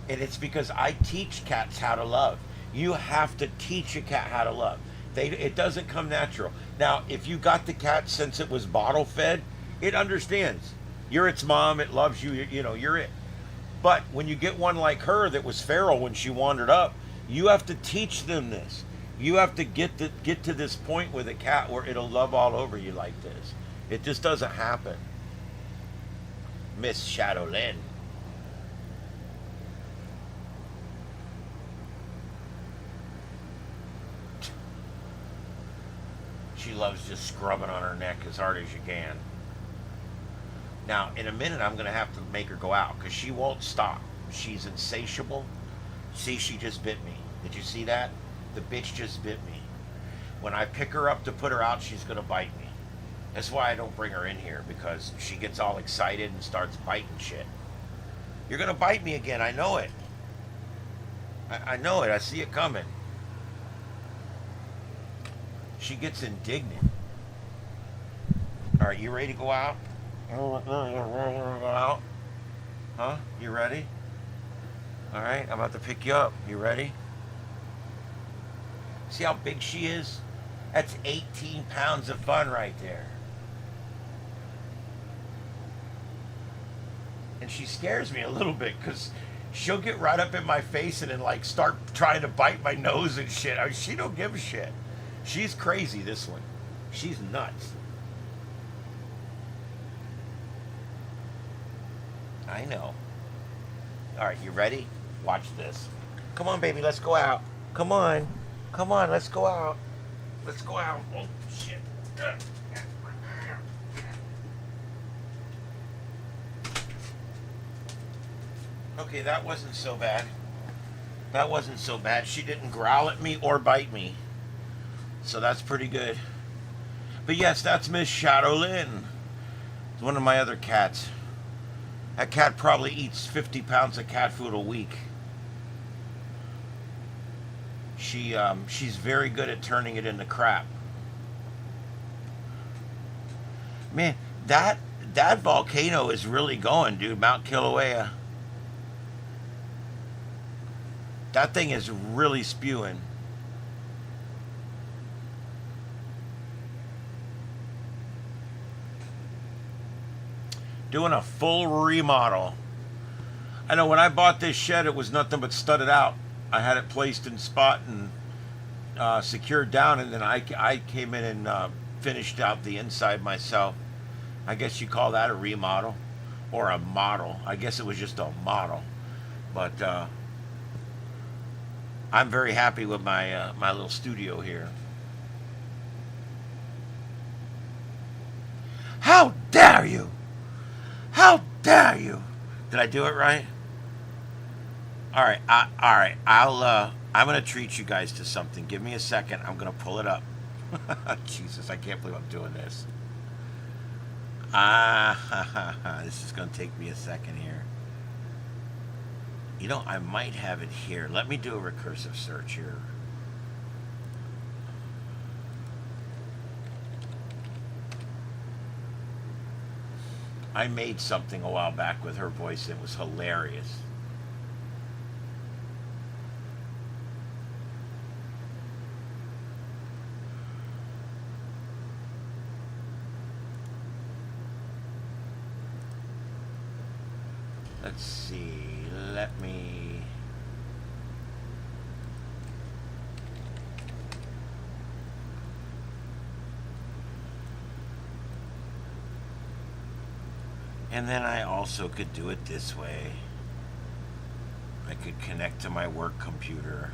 And it's because I teach cats how to love. You have to teach a cat how to love. It doesn't come natural. Now, if you got the cat since it was bottle fed, it understands. You're its mom. It loves you. You're it. But when you get one like her that was feral when she wandered up, you have to teach them this. You have to get to this point with a cat where it'll love all over you like this. It just doesn't happen. Miss Shadowlyn. She loves just scrubbing on her neck as hard as you can. Now, in a minute, I'm going to have to make her go out because she won't stop. She's insatiable. See, she just bit me. Did you see that? The bitch just bit me. When I pick her up to put her out, she's going to bite me. That's why I don't bring her in here, because she gets all excited and starts biting shit. You're going to bite me again. I know it. I know it. I see it coming. She gets indignant. All right, you ready to go out? Oh, no, you're ready to go out? Huh? You ready? All right, I'm about to pick you up. You ready? See how big she is? That's 18 pounds of fun right there. And she scares me a little bit because she'll get right up in my face and then like start trying to bite my nose and shit. I mean, she don't give a shit. She's crazy, this one. She's nuts. I know. All right, you ready? Watch this. Come on, baby, let's go out. Come on. Come on, let's go out. Let's go out. Oh, shit. Okay, that wasn't so bad. That wasn't so bad. She didn't growl at me or bite me. So that's pretty good. But yes, that's Miss Shadowlyn. It's one of my other cats. That cat probably eats 50 pounds of cat food a week. She's very good at turning it into crap. Man, that volcano is really going, dude. Mount Kilauea. That thing is really spewing. Doing a full remodel. I know when I bought this shed, it was nothing but studded out. I had it placed in spot and secured down, and then I came in and finished out the inside myself. I guess you call that a remodel or a model. I guess it was just a model, but I'm very happy with my my little studio here. How dare you! How dare you! Did I do it right? All right, all right. I'm gonna treat you guys to something. Give me a second. I'm gonna pull it up. Jesus, I can't believe I'm doing this. This is gonna take me a second here. You know, I might have it here. Let me do a recursive search here. I made something a while back with her voice. It was hilarious. Let's see. Let me... And then I also could do it this way. I could connect to my work computer.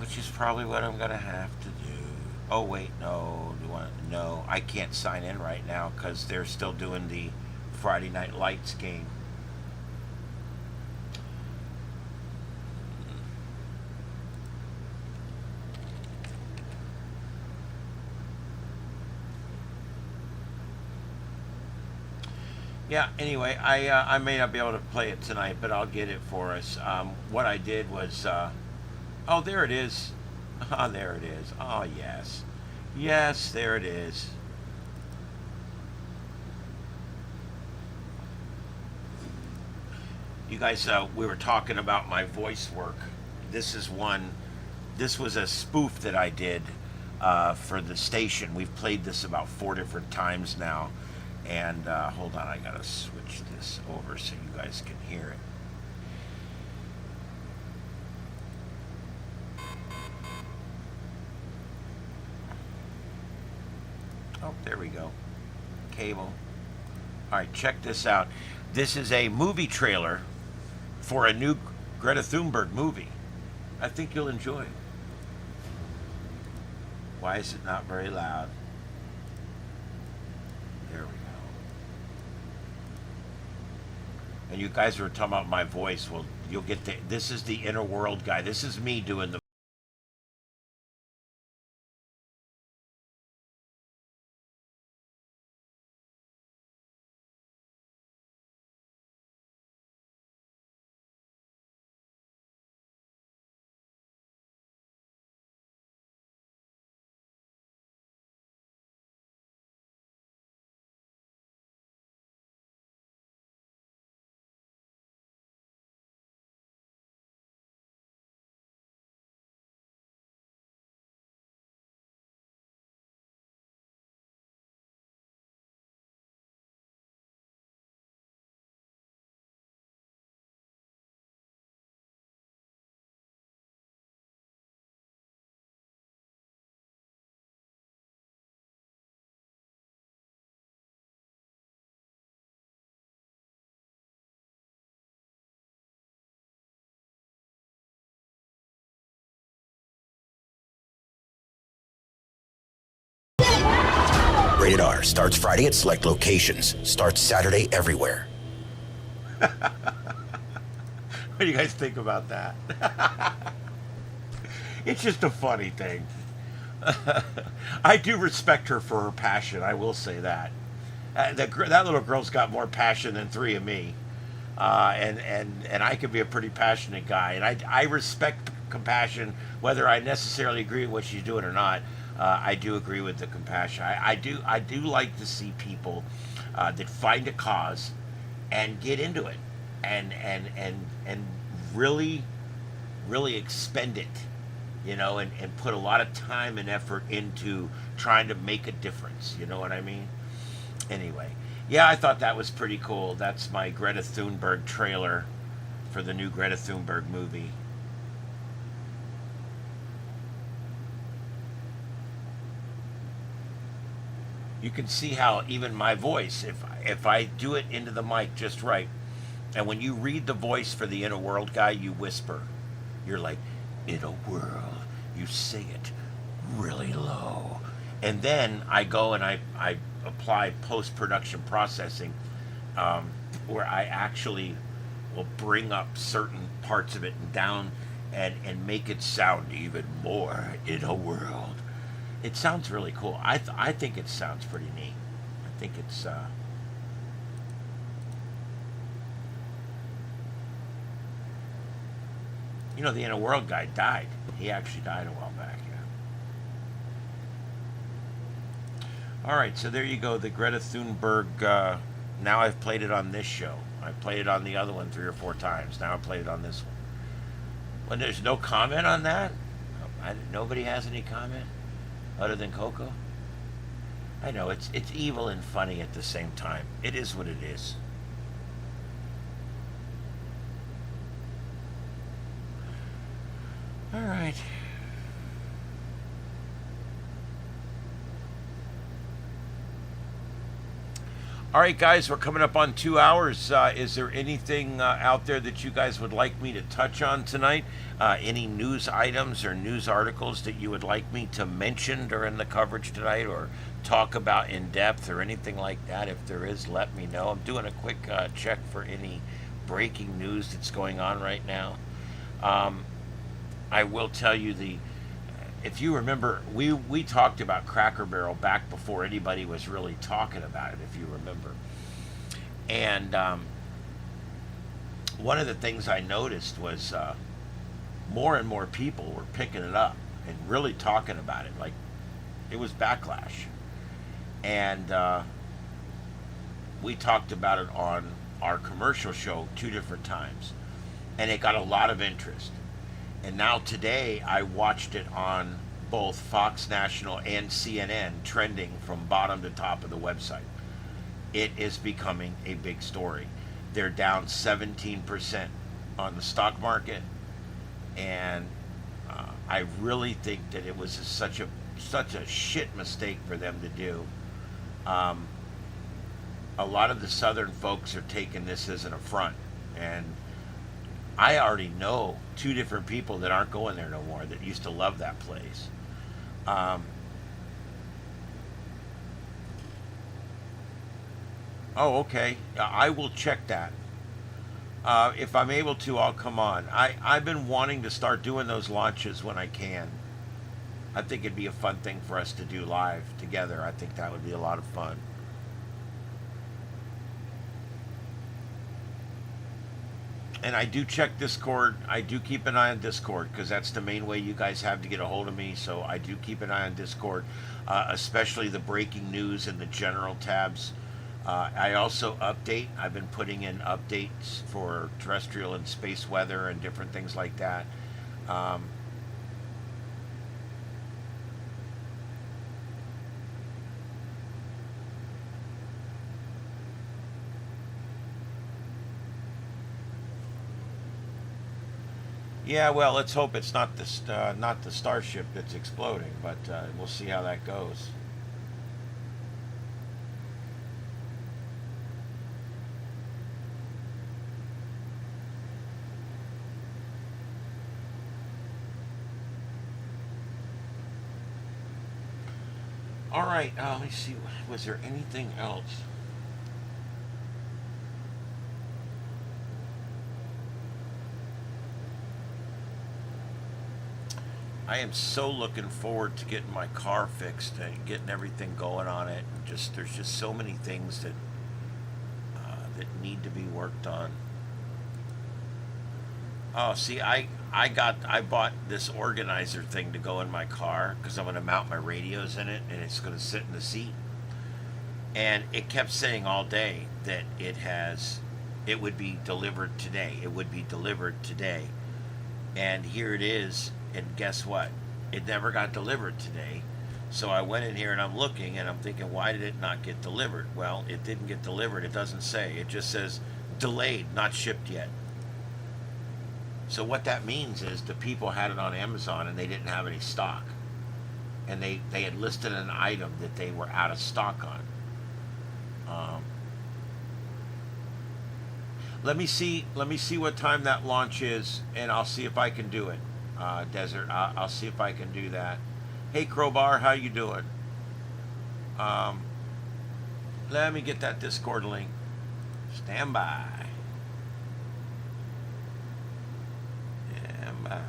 Which is probably what I'm gonna have to do. Oh wait, no. No, I can't sign in right now because they're still doing the Friday Night Lights game. Yeah, anyway, I may not be able to play it tonight, but I'll get it for us. What I did was, oh, there it is. Oh, there it is. Oh, yes. Yes, there it is. You guys, we were talking about my voice work. This is one, this was a spoof that I did for the station. We've played this about 4 different times now. And hold on, I gotta switch this over so you guys can hear it. Oh, there we go. Cable. All right, check this out. This is a movie trailer for a new Greta Thunberg movie. I think you'll enjoy it. Why is it not very loud? There we go. And you guys were talking about my voice. Well, you'll get this is the inner world guy. This is me doing the Rated R starts Friday at select locations. Starts Saturday everywhere. What do you guys think about that? It's just a funny thing. I do respect her for her passion. I will say that. That little girl's got more passion than three of me, and I could be a pretty passionate guy. And I respect compassion, whether I necessarily agree with what she's doing or not. I do agree with the compassion. I do like to see people that find a cause and get into it and really expend it, and put a lot of time and effort into trying to make a difference. You know what I mean? Anyway, yeah, I thought that was pretty cool. That's my Greta Thunberg trailer for the new Greta Thunberg movie. You can see how even my voice, if I do it into the mic just right, and when you read the voice for the inner world guy, you whisper. You're like, inner world. You say it really low. And then I go and I apply post-production processing, where I actually will bring up certain parts of it and down and make it sound even more inner world. It sounds really cool. I think it sounds pretty neat. I think it's the inner world guy died. He actually died a while back. Yeah. All right, so there you go. The Greta Thunberg. Now I've played it on this show. I played it on the other one 3 or 4 times. Now I played it on this one. When there's no comment on that, nobody has any comment. Other than Coco? I know, it's evil and funny at the same time. It is what it is. All right. All right, guys, we're coming up on 2 hours. Is there anything out there that you guys would like me to touch on tonight? Any news items or news articles that you would like me to mention during the coverage tonight or talk about in depth or anything like that? If there is, let me know. I'm doing a quick check for any breaking news that's going on right now. I will tell you if you remember, we talked about Cracker Barrel back before anybody was really talking about it, if you remember. And one of the things I noticed was more and more people were picking it up and really talking about it. Like, it was backlash. And we talked about it on our commercial show 2 different times. And it got a lot of interest. And now today, I watched it on both Fox National and CNN, trending from bottom to top of the website. It is becoming a big story. They're down 17% on the stock market, and I really think that it was such a shit mistake for them to do. Um, a lot of the southern folks are taking this as an affront, and I already know two different people that aren't going there no more that used to love that place. Um, oh, okay. I will check that. If I'm able to, I'll come on. I've been wanting to start doing those launches when I can. I think it'd be a fun thing for us to do live together. I think that would be a lot of fun. And I do check Discord. I do keep an eye on Discord because that's the main way you guys have to get a hold of me. So I do keep an eye on Discord, especially the breaking news and the general tabs. I also update. I've been putting in updates for terrestrial and space weather and different things like that. Um, yeah, well, let's hope it's not the starship that's exploding, but we'll see how that goes. All right, let me see. Was there anything else? I am so looking forward to getting my car fixed and getting everything going on it. And just there's just so many things that need to be worked on. Oh, see, I bought this organizer thing to go in my car because I'm going to mount my radios in it and it's going to sit in the seat. And it kept saying all day that it would be delivered today. It would be delivered today. And here it is. And guess what? It never got delivered today. So I went in here and I'm looking and I'm thinking, why did it not get delivered? Well, it didn't get delivered. It doesn't say. It just says delayed, not shipped yet. So what that means is the people had it on Amazon and they didn't have any stock. And they had listed an item that they were out of stock on. Let me see what time that launch is, and I'll see if I can do it. Desert, I'll see if I can do that. Hey Crowbar, how you doing? Let me get that Discord link. Stand by. Stand by.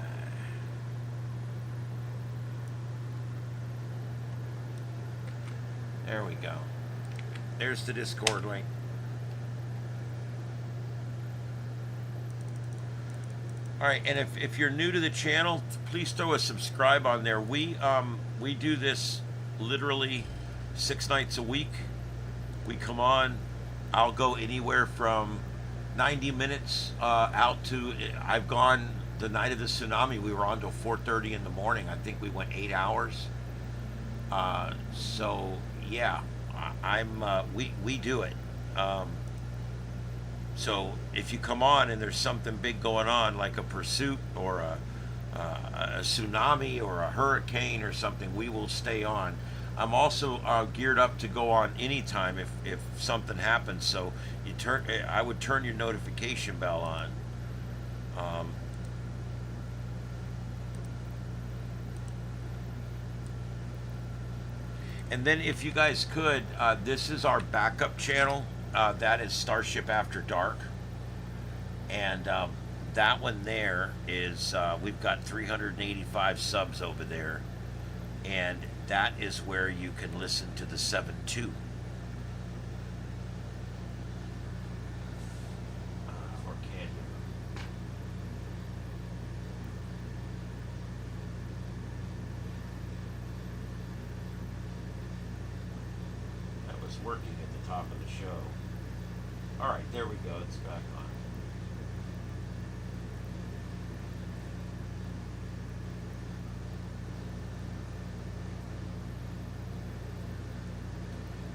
There we go. There's the Discord link. All right, and if you're new to the channel, please throw a subscribe on there. We do this literally 6 nights a week. We come on. I'll go anywhere from 90 minutes out to. I've gone the night of the tsunami. We were on till 4:30 in the morning. I think we went 8 hours. So yeah, we do it. So if you come on and there's something big going on, like a pursuit or a tsunami or a hurricane or something, we will stay on. I'm also geared up to go on anytime if something happens. So I would turn your notification bell on. And then if you guys could, this is our backup channel. That is Starship After Dark, and that one there is we've got 385 subs over there, and that is where you can listen to the 7.2. Or can you? That was working at the top of the show. All right, there we go. It's back on.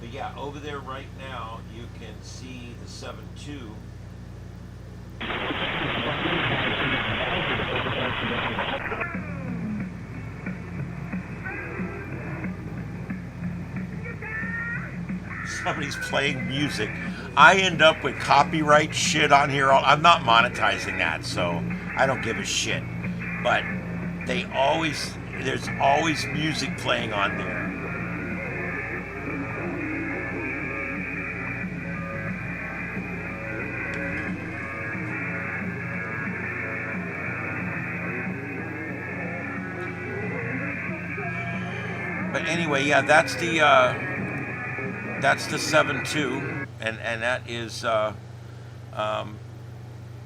But yeah, over there right now, you can see the 7.2. somebody's playing music, I end up with copyright shit on here. I'm not monetizing that, so I don't give a shit. But there's always music playing on there. But anyway, yeah, that's the 7.2, and that is a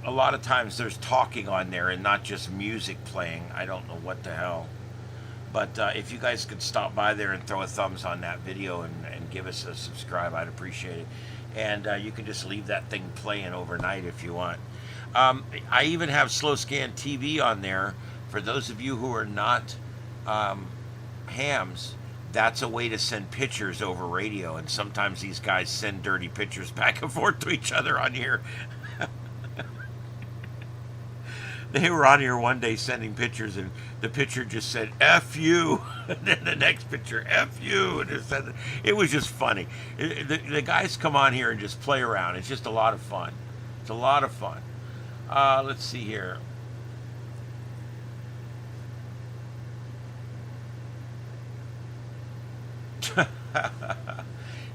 lot of times there's talking on there and not just music playing. I don't know what the hell. But if you guys could stop by there and throw a thumbs on that video and give us a subscribe, I'd appreciate it. And you can just leave that thing playing overnight if you want. I even have slow scan TV on there for those of you who are not hams. That's a way to send pictures over radio, and sometimes these guys send dirty pictures back and forth to each other on here. They were on here one day sending pictures, and the picture just said "F you," and then the next picture "F you," and it was just funny. The guys come on here and just play around. It's just a lot of fun. It's a lot of fun. Let's see here.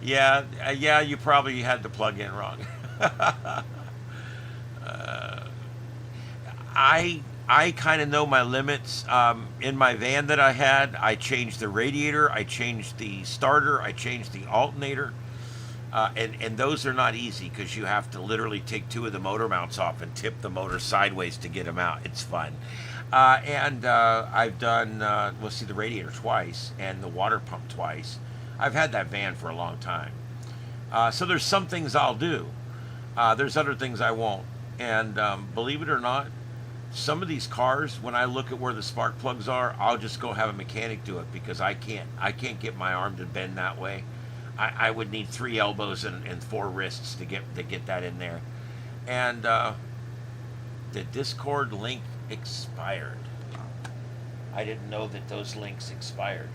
Yeah, you probably had the plug in wrong. I kind of know my limits. In my van that I had, I changed the radiator, I changed the starter, I changed the alternator, and those are not easy because you have to literally take two of the motor mounts off and tip the motor sideways to get them out. It's fun. And I've done, the radiator twice and the water pump twice. I've had that van for a long time. So there's some things I'll do. There's other things I won't. And believe it or not, some of these cars, when I look at where the spark plugs are, I'll just go have a mechanic do it because I can't get my arm to bend that way. I would need 3 elbows and 4 wrists to get that in there. And the Discord link expired. I didn't know that those links expired.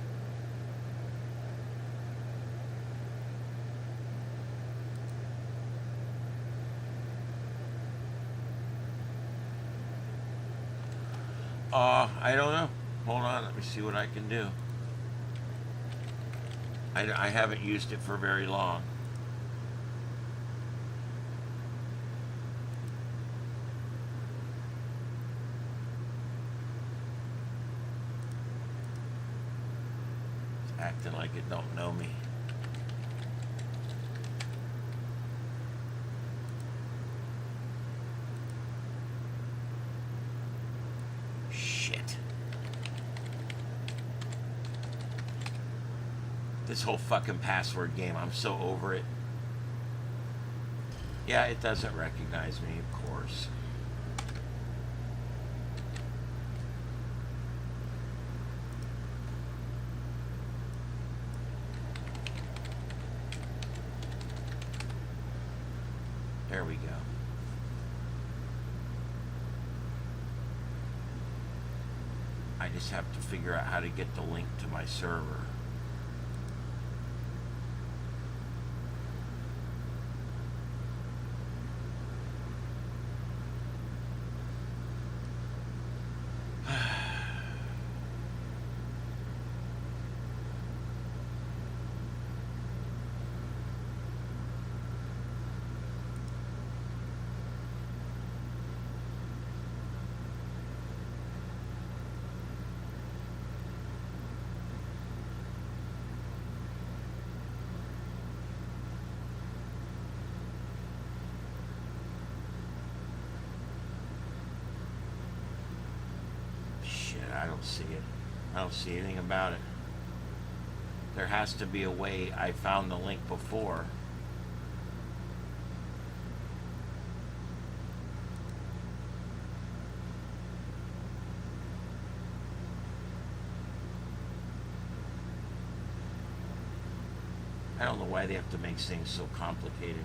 I don't know. Hold on, let me see what I can do. I haven't used it for very long. It's acting like it don't know me. This whole fucking password game, I'm so over it. Yeah, it doesn't recognize me, of course. There we go. I just have to figure out how to get the link to my server. I don't see it. I don't see anything about it. There has to be a way. I found the link before. I don't know why they have to make things so complicated.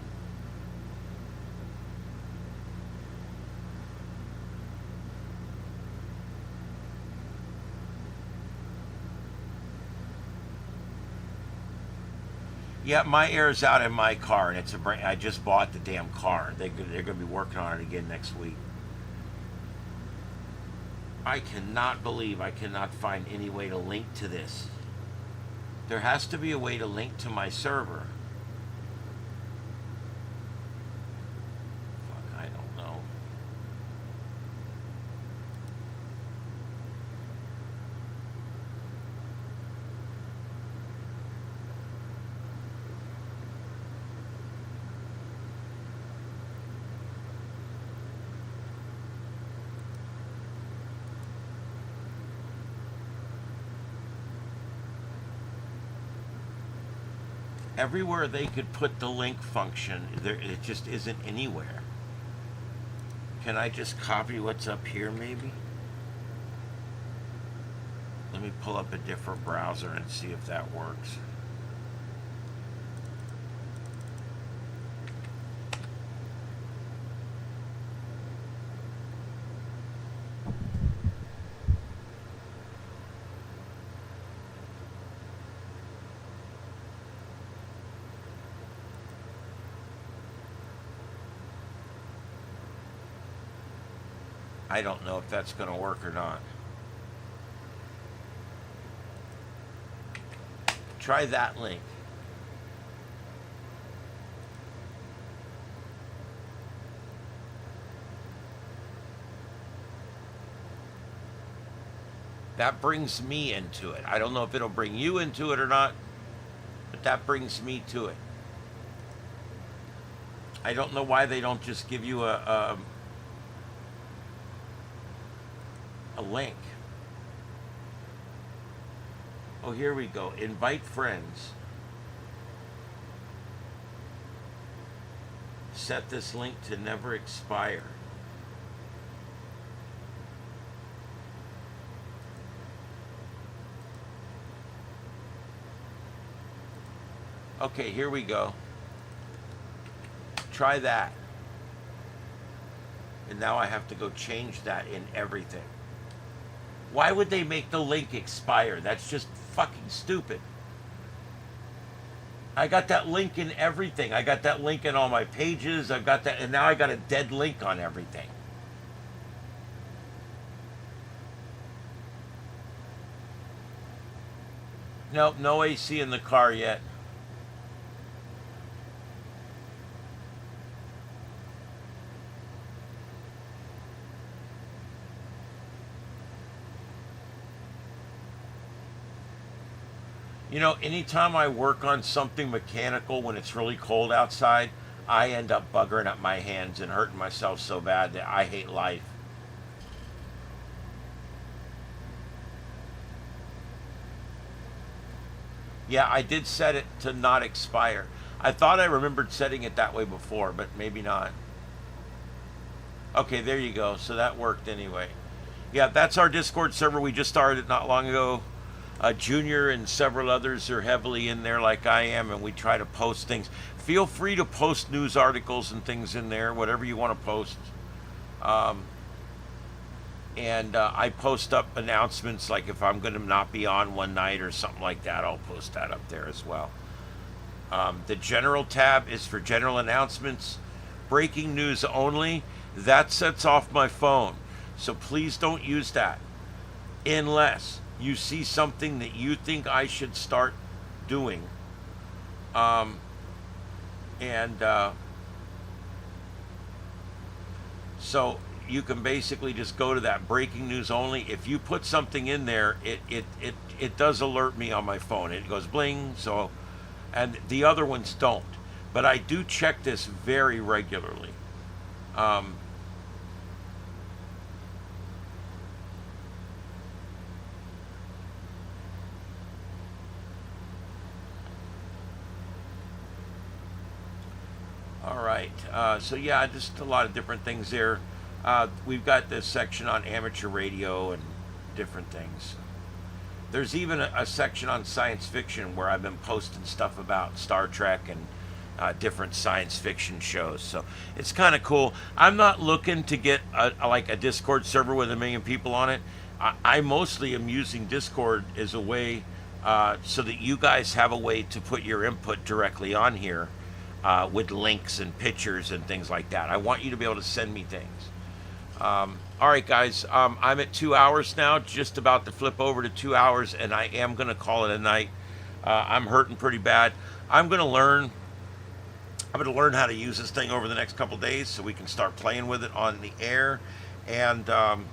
Yeah, my air's out in my car, and it's I just bought the damn car. They're going to be working on it again next week. I cannot believe I cannot find any way to link to this. There has to be a way to link to my server. Fuck, I don't know. Everywhere they could put the link function, it just isn't anywhere. Can I just copy what's up here, maybe? Let me pull up a different browser and see if that works. I don't know if that's going to work or not. Try that link. That brings me into it. I don't know if it'll bring you into it or not, but that brings me to it. I don't know why they don't just give you a link. Oh, here we go. Invite friends. Set this link to never expire. Okay, here we go. Try that. And now I have to go change that in everything. Why would they make the link expire? That's just fucking stupid. I got that link in everything. I got that link in all my pages. I've got that, and now I got a dead link on everything. Nope, no AC in the car yet. You know, anytime I work on something mechanical when it's really cold outside, I end up buggering up my hands and hurting myself so bad that I hate life. Yeah, I did set it to not expire. I thought I remembered setting it that way before, but maybe not. Okay, there you go. So that worked anyway. Yeah, that's our Discord server. We just started it not long ago. Junior and several others are heavily in there like I am, and we try to post things. Feel free to post news articles and things in there, whatever you want to post. And I post up announcements, like if I'm going to not be on one night or something like that, I'll post that up there as well. The general tab is for general announcements. Breaking news only. That sets off my phone. So please don't use that unless you see something that you think I should start doing. So you can basically just go to that breaking news only. If you put something in there, it does alert me on my phone. It goes bling. So, and the other ones don't. But I do check this very regularly. All right. So yeah, just a lot of different things there. We've got this section on amateur radio and different things. There's even a section on science fiction where I've been posting stuff about Star Trek and different science fiction shows. So it's kind of cool. I'm not looking to get like a Discord server with 1 million people on it. I mostly am using Discord as a way so that you guys have a way to put your input directly on here with links and pictures and things like that. I want you to be able to send me things. All right, guys, I'm at 2 hours now, just about to flip over to 2 hours, and I am going to call it a night. I'm hurting pretty bad. I'm going to learn how to use this thing over the next couple days so we can start playing with it on the air. And I'm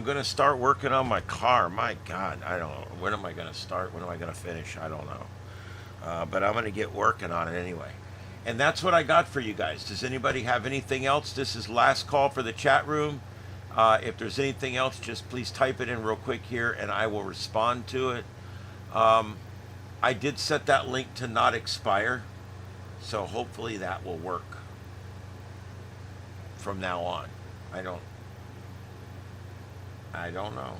going to start working on my car. My God, I don't know. When am I going to start? When am I going to finish? I don't know. But I'm going to get working on it anyway. And that's what I got for you guys. Does anybody have anything else? This is last call for the chat room. If there's anything else, just please type it in real quick here and I will respond to it. I did set that link to not expire, so hopefully that will work from now on. I don't know.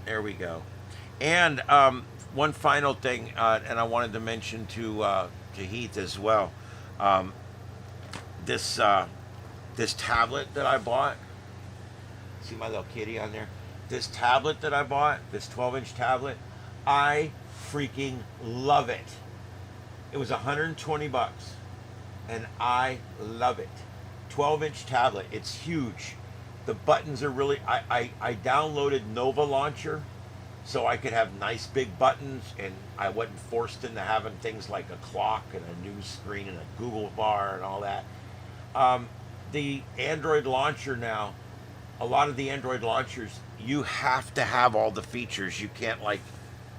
There we go. And one final thing, and I wanted to mention to Heath as well. This tablet that I bought. See my little kitty on there? This tablet that I bought, this 12-inch tablet, I freaking love it. It was $120, and I love it. 12-inch tablet. It's huge. The buttons are really... I downloaded Nova Launcher so I could have nice big buttons, and I wasn't forced into having things like a clock and a news screen and a Google bar and all that. The Android launcher now, a lot of the Android launchers, you have to have all the features. You can't like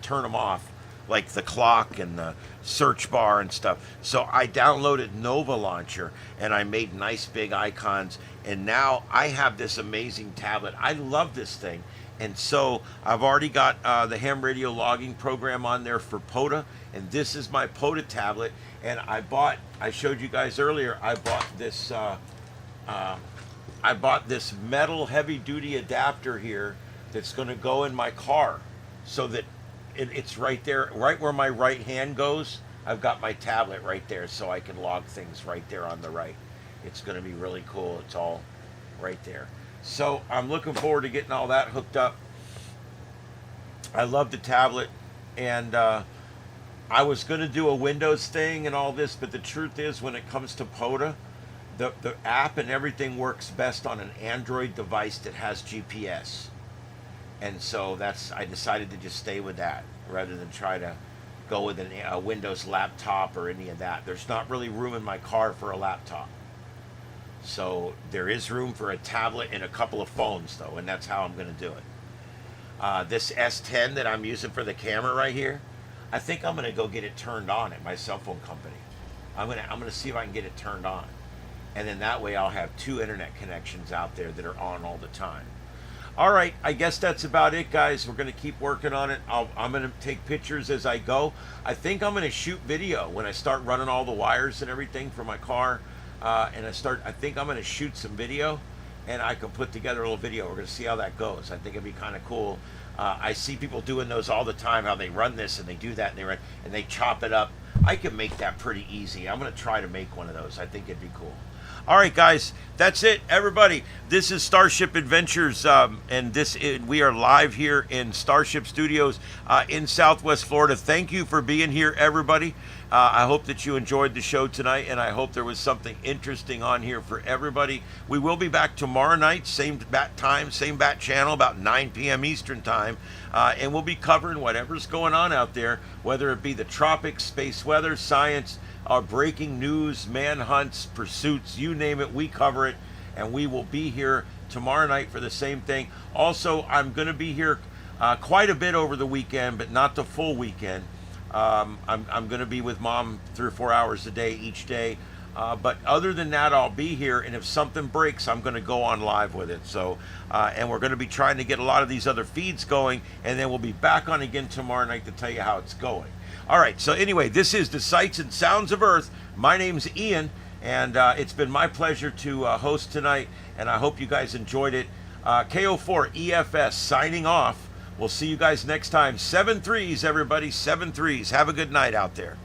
turn them off, like the clock and the search bar and stuff. So I downloaded Nova Launcher and I made nice big icons, and now I have this amazing tablet. I love this thing. And so I've already got the ham radio logging program on there for POTA, and this is my POTA tablet. And I showed you guys earlier, I bought this metal heavy duty adapter here that's going to go in my car, so that it's right there, right where my right hand goes. I've got my tablet right there, so I can log things right there on the right. It's going to be really cool. It's all right there. So I'm looking forward to getting all that hooked up. I love the tablet, and I was going to do a Windows thing and all this, but the truth is, when it comes to POTA, the app and everything works best on an Android device that has GPS. And so I decided to just stay with that rather than try to go with a Windows laptop or any of that. There's not really room in my car for a laptop. So there is room for a tablet and a couple of phones, though, and that's how I'm going to do it. This S10 that I'm using for the camera right here, I think I'm going to go get it turned on at my cell phone company. I'm going to see if I can get it turned on. And then that way I'll have 2 internet connections out there that are on all the time. All right, I guess that's about it, guys. We're going to keep working on it. I'm going to take pictures as I go. I think I'm going to shoot video when I start running all the wires and everything for my car. And I think I'm going to shoot some video, and I can put together a little video. We're going to see how that goes. I think it'd be kind of cool. I see people doing those all the time, how they run this and they do that and they chop it up. I can make that pretty easy. I'm going to try to make one of those. I think it'd be cool. All right, guys, that's it, everybody. This is Starship Adventures, and we are live here in Starship Studios in Southwest Florida. Thank you for being here, everybody. I hope that you enjoyed the show tonight, and I hope there was something interesting on here for everybody. We will be back tomorrow night, same bat time, same bat channel, about 9 p.m. Eastern time, and we'll be covering whatever's going on out there, whether it be the tropics, space weather, science, our breaking news, manhunts, pursuits, you name it, we cover it, and we will be here tomorrow night for the same thing. Also, I'm going to be here quite a bit over the weekend, but not the full weekend. I'm going to be with Mom 3 or 4 hours a day each day, but other than that, I'll be here, and if something breaks, I'm going to go on live with it. So, and we're going to be trying to get a lot of these other feeds going, and then we'll be back on again tomorrow night to tell you how it's going. All right, so anyway, this is the Sights and Sounds of Earth. My name's Ian, and it's been my pleasure to host tonight, and I hope you guy enjoyed it. KO4 EFS signing off. We'll see you guys next time. 7 3s, everybody, 7 3s. Have a good night out there.